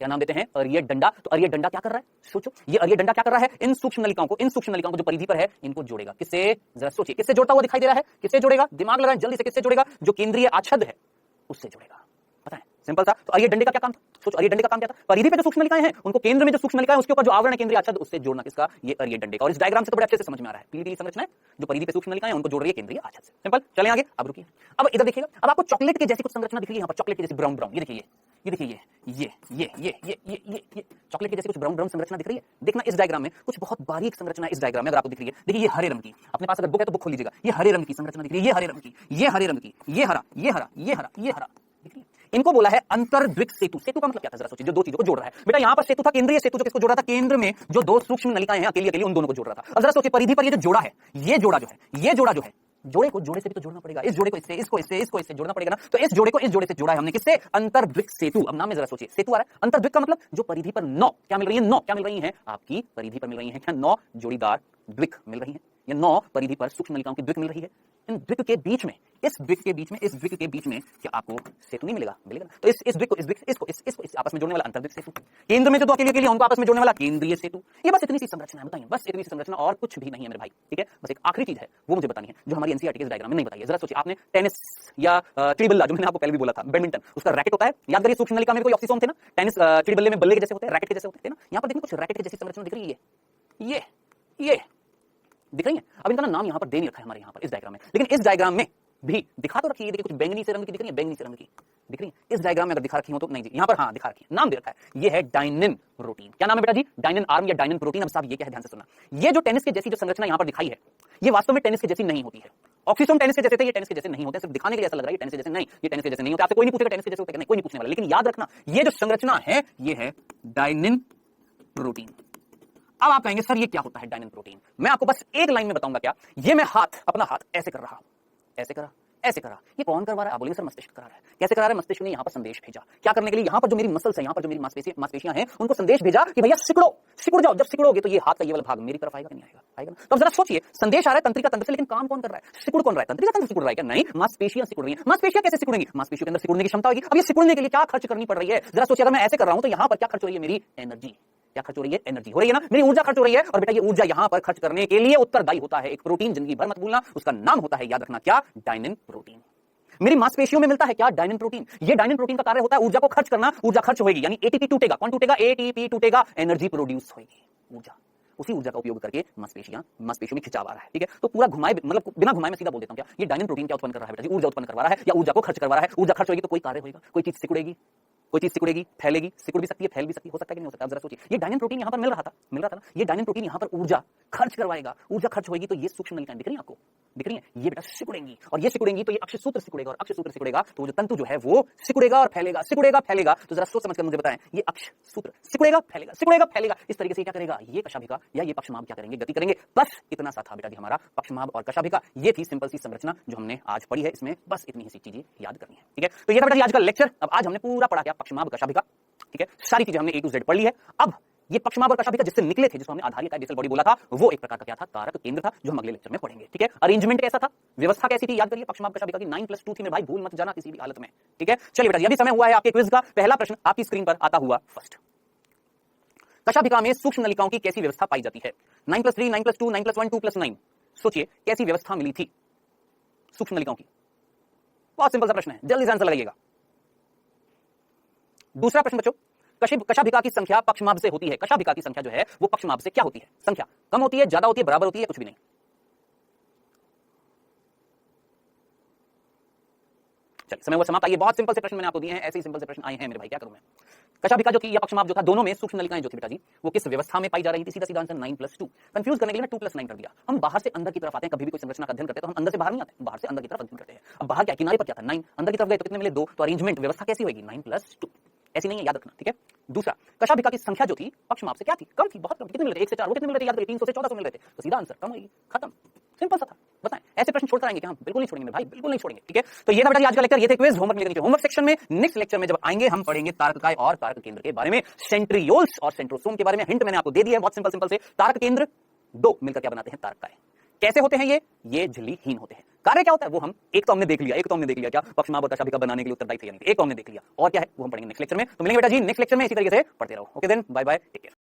क्या नाम देते हैं? अरिय डंडा। तो अरिय डंडा क्या कर रहा है? सोचो, ये अरिय डंडा क्या कर रहा है? इन सूक्ष्म नलिकाओं को जो परिधि पर है, इनको जोड़ेगा। किससे? जरा सोचिए, किससे जोड़ता हुआ दिखाई दे रहा है? किससे जोड़ेगा? दिमाग लगाएं जल्दी से, किससे जोड़ेगा? जो केंद्रीय आच्छद है उससे जोड़ेगा। पता है, सिंपल था। तो अरिय डंडे का क्या काम था? सोचो, अरिय डंडे का काम क्या था? परिधि पे जो सूक्ष्म नलिकाएं हैं, उनको केंद्र में जो सूक्ष्म नलिकाएं, उसके ऊपर जो आवरण है केंद्रीय आच्छद, उससे जोड़ना। किसका? ये अरिय डंडे का। और इस डायग्राम से तो बड़े अच्छे से समझ में आ रहा है, पीली पीली संरचना है जो परिधि पे सूक्ष्म नलिकाएं हैं, उनको जोड़ रही है केंद्रीय आच्छद से। सिंपल। चलें आगे, अब रुकिए, अब इधर देखिएगा। अब आपको चॉकलेट के जैसी कुछ संरचना दिख रही है यहां पर, चॉकलेट के जैसी ब्राउन ब्राउन। ये देखिए, ये देखिए, ये चॉकलेट के जैसी कुछ ब्राउन ब्राउन संरचना दिख रही है। देखना इस डायग्राम में कुछ बहुत बारीक संरचना इस डायग्राम में अगर आपको दिख रही है। देखिए, ये हरे रंग की, अपने पास अगर बुक है तो बुक खोल लीजिएगा। ये हरे रंग की संरचना दिख रही है, ये हरे रंग की, ये हरे रंग की, ये हरा, ये हरा, ये हरा, ये हरा, दिख रही है। इनको बोला है अंतर्द्विक सेतु। सेतु का मतलब क्या था? जरा सोचिए, जो दो चीजों को जोड़ रहा है। बेटा यहां पर सेतु था केंद्रीय सेतु, जो किसको जोड़ रहा था? केंद्र में जो दो सूक्ष्म नलिकाएं हैं अकेली अकेली, उन दोनों को जोड़ रहा था। अब जरा सोचिए, परिधि पर ये जो जोड़ा है, ये जोड़ा जो है, ये जोड़ा जो है, जोड़े को जोड़े से भी तो जोड़ना पड़ेगा। इस जोड़े को इससे, इसको इससे, इसको इससे जोड़ना पड़ेगा ना। तो इस जोड़े को इस जोड़े से जोड़ा है हमने, किससे? अंतर्द्विक सेतु। अब नाम में जरा सोचिए, सेतु आ रहा है। अंतर्द्विक का मतलब जो परिधि पर 9 क्या मिल रही है? 9 क्या मिल रही है? आपकी परिधि पर मिल रही है क्या? 9 जोड़ीदार द्विक मिल रही है, या 9 परिधि पर सूक्ष्म नलिकाओं की द्विक मिल रही है। इन द्विक के बीच में, इस द्विक के बीच में, इस द्विक के बीच में क्या आपको सेतु नहीं मिलेगा? मिलेगा। तो इस द्विक को इस द्विक, इसको इस आपस में जोड़ने वाला अंतर्द्विक सेतु। केंद्र में जो दो अकेले अकेले उनको आपस में जोड़ने वाला केंद्रीय सेतु। ये बस इतनी सी संरचना है, बताइए, बस इतनी सी संरचना, और कुछ भी नहीं है मेरे भाई। ठीक है, बस एक आखिरी चीज है, वो मुझे बतानी है, जो हमारी एनसीईआरटी के डायग्राम में नहीं बताई है। जरा सोचिए, आपने टेनिस या चिड़ी बल्ला, जो मैंने आपको पहले भी बोला था, बैडमिंटन, उसका रैकेट होता है, याद करिए, सूक्ष्म नलिका में कोई ऑक्सीजोन थे ना। टेनिस चिड़ी बल्ले में बल्ले के जैसे होते हैं, रैकेट के जैसे होते हैं ना। यहाँ पर देखिए, कुछ रैकेट के जैसी संरचना दिख रही है, ये दिख रही है। अब इनका नाम यहाँ पर दे नहीं रखा है हमारे यहाँ पर इस डायग्राम में, लेकिन इस डायग्राम में भी दिखा तो रखी है। देखिए, कुछ बैंगनी से रंग की दिख रही है, बैंगनी से रंग की दिख रही है। इस डायग्राम में अगर दिखा रखी हो तो नहीं जी, यहाँ पर हाँ दिखा रखी है, नाम दे रखा है। ये है डायनिन प्रोटीन। क्या नाम है बेटा जी? डायनिन आर्म या डायनिन प्रोटीन। अब साहब ये क्या है, ध्यान से सुनना। ये जो टेनिस के जैसी जो संरचना यहाँ पर दिखाई है, ये वास्तव में टेनिस के जैसी नहीं होती है। ऑक्सीजोम टेनिस के जैसे थे, ये टेनिस के जैसे नहीं होते, सिर्फ दिखाने के लिए ऐसा लग रहा है टेनिस के जैसे। नहीं, ये टेनिस के जैसे नहीं होते। आपसे कोई नहीं पूछेगा टेनिस के जैसे होते नहीं, कोई नहीं पूछने वाला। लेकिन याद रखना, ये जो संरचना है, ये है डायनिन प्रोटीन। अब आप कहेंगे सर ये क्या होता है डायनिन प्रोटीन? मैं आपको बस एक लाइन में बताऊंगा। क्या? ये मैं अपना हाथ ऐसे कर रहा हूं, ऐसे करा, ऐसे करा। ये कौन करवा रहा है? आप बोलेंगे सर मस्तिष्क करा रहा है। कैसे करा रहा है? मस्तिष्क ने यहाँ पर संदेश भेजा। क्या करने के लिए? यहाँ पर जो मेरी मसल्स है, यहाँ पर जो मेरी मांसपेशियां हैं, उनको संदेश भेजा कि भैया सिकुड़ जाओ। जब सिकुड़ोगे तो ये हाथ का ये वाला भाग मेरी तरफ आएगा कि नहीं आएगा? आएगा ना। तो अब जरा सोचिए, संदेश आ रहा है तंत्रिका तंत्र से, लेकिन काम कौन कर रहा है? सिकुड़ कौन रहा है? तंत्रिका तंत्र सिकुड़ रहा है क्या? नहीं, मांसपेशियां सिकुड़ रही हैं। मांसपेशियां कैसे सिकुड़ेंगी? मांसपेशियों के अंदर सिकुड़ने की क्षमता होगी। अब ये सिकुड़ने के लिए क्या खर्च करनी पड़ रही है? जरा सोचिए, अगर मैं ऐसे कर रहा हूं तो यहाँ पर क्या खर्च हो रही है? मेरी एनर्जी। क्या खर्च हो रही है? एनर्जी हो रही है ना, मेरी ऊर्जा खर्च हो रही है। और बेटा ये ऊर्जा यहाँ पर खर्च करने के लिए उत्तरदायी होता है एक प्रोटीन, जिंदगी भर मत भूलना, उसका नाम होता है, याद रखना, क्या? डायनिन प्रोटीन। मेरी मांसपेशियों में मिलता है क्या? डायनिन प्रोटीन। ये डायनिन प्रोटीन का कार्य होता है ऊर्जा को खर्च करना। ऊर्जा खर्च होगी यानी एटीपी टूटेगा। कौन टूटेगा? एटीपी टूटेगा, एनर्जी प्रोड्यूस होगी, ऊर्जा। उसी ऊर्जा का उपयोग करके मांसपेशियों में खिंचाव आ रहा है। ठीक है, तो पूरा घुमाए, मतलब बिना घुमाए मैं सीधा बोल देता हूं, क्या ये डायनिन प्रोटीन क्या उत्पन्न कर रहा है बेटा जी? ऊर्जा उत्पन्न करवा रहा है, या ऊर्जा को खर्च करवा रहा है। ऊर्जा खर्च होगी तो कोई कार्य होगा, कोई चीज सिकुड़ेगी, कोई चीज सिकुड़ेगी, फैलेगी, सिकुड़ भी सकती है, फैल भी सकती है, हो सकता है कि नहीं हो सकता। अब जरा सोचिए, ये डायनिन प्रोटीन यहाँ पर मिल रहा था ना, ये डायनिन प्रोटीन यहाँ पर ऊर्जा खर्च करवाएगा। ऊर्जा खर्च होगी तो ये सूक्ष्म नलिकाएं दिख रही हैं आपको, दिख रही हैं, ये बेटा सिकुड़ेंगी, और ये सिकुड़ेंगी तो ये अक्षसूत्र सिकुड़ेगा, और अक्षसूत्र सिकुड़ेगा तो वो जो तंतु जो है वो सिकुड़ेगा और फैलेगा, सिकुड़ेगा फैलेगा। तो जरा सोच समझकर मुझे बताएं, ये अक्षसूत्र सिकुड़ेगा फैलेगा, सिकुड़ेगा फैलेगा, इस तरीके से क्या करेगा? ये कशाभिका या ये पक्षमाभ क्या करेंगे? गति करेंगे। बस इतना सा था बेटा जी हमारा पक्षमाभ और कशाभिका। ये थी सिंपल सी संरचना जो हमने आज पढ़ी है, इसमें बस इतनी ही सी चीजें याद करनी है। ठीक है, तो ये था बेटा जी आज का लेक्चर। अब आज हमने पूरा पढ़ा क्या? पक्षमाभ कशाभिका। ठीक है, सारी चीजें हमने A to Z पढ़ ली है। अब ये पक्षमाभ और कशाभिका जिससे निकले थे, जिसको हमने आधारित बेसल बॉडी बोला था, वो एक प्रकार का क्या था? कारक केंद्र था, जो हम अगले लेक्चर में पढ़ेंगे। ठीक है, अरेंजमेंट कैसा था, व्यवस्था कैसी थी, याद करिए। पक्षमाभ कशाभिका की 9+2 थी मेरे भाई, भूल मत जाना किसी भी हालत में। ठीक है, चलिए बेटा, अभी समय हुआ है आपके क्विज का। पहला प्रश्न आपकी स्क्रीन पर आता हुआ फर्स्ट। कशाभिका में सूक्ष्म नलिकाओं की कैसी व्यवस्था पाई जाती है? 9+3, 9+2, 9+1, 2+9। सोचिए कैसी व्यवस्था मिली थी सूक्ष्म नलिकाओं की? बहुत सिंपल सा प्रश्न है, जल्दी से आंसर लगाइएगा। दूसरा प्रश्न बच्चों, कशाभिका की संख्या पक्षमाभ से होती है। कशाभिका की संख्या जो है वो पक्षमाभ से क्या होती है? संख्या कम होती है, ज्यादा होती है, बराबर होती है, कुछ भी नहीं? चलिए समय हुआ समाप्त। आइए बहुत सिंपल से प्रश्न मैंने आपको दिए हैं, ऐसे ही सिंपल से प्रश्न आए हैं मेरे भाई, क्या करूं मैं। कशाभिका जो कि या पक्षमाप जो था, दोनों में सूक्ष्म नलिकाएं जो थी बेटा जी, वो किस व्यवस्था में पाई जा रही थी? सीधा सीधा आंसर 9+2। कंफ्यूज करने के लिए मैं 2+9 कर दिया। हम बाहर से अंदर की तरफ आते हैं, कभी भी कोई संरचना का अध्ययन करते हैं तो हम अंदर से बाहर नहीं आते, बाहर से अंदर की तरफ अध्ययन करते हैं। अब बाहर क्या किनारे पर क्या था? 9, अंदर की तरफ गए तो कितने मिले? 2। तो अरेंजमेंट व्यवस्था कैसी होगी? 9+2। ऐसी नहीं है, याद रखना, ठीक है। दूसरा, कशाभिका की संख्या जो थी पक्षमाप से क्या थी? कम थी, बहुत कम। कितने मिल रहे थे? 1 से 4। वो कितने मिल रहे थे? याद रखिए, 300 से 1400 मिल रहे थे। तो सीधा आंसर कम होगी, खत्म, सिंपल सा था। बताएं, ऐसे प्रश्न छोड़कर आएंगे क्या हम? बिल्कुल नहीं छोड़ेंगे भाई, बिल्कुल नहीं छोड़ेंगे, ठीक है। तो ये था बेटा आज का लेक्चर, ये थे क्विज। होमवर्क मिलेगा नीचे होमवर्क सेक्शन में। नेक्स्ट लेक्चर में जब आएंगे हम पढ़ेंगे तारककाय और तारक केंद्र के बारे में, सेंट्रियोल्स और सेंट्रोसोम के बारे में। हिंट मैंने आपको दे दिया है बहुत सिंपल से। तारक केंद्र 2 मिलकर क्या बनाते हैं? तारककाय। कैसे होते हैं ये झिल्लीहीन होते हैं। कार्य क्या होता है वो हम एक तो हमने देख लिया, क्या पक्षमाप और कशाभिका बनाने के लिए उत्तरदायी थे या नहीं, एक तो हमने देख लिया। और क्या है वो हम पढ़ेंगे नेक्स्ट लेक्चर में। तो मिलेंगे बेटा जी नेक्स्ट लेक्चर में, इसी तरीके से पढ़ते रहो। Okay then, bye bye, take care.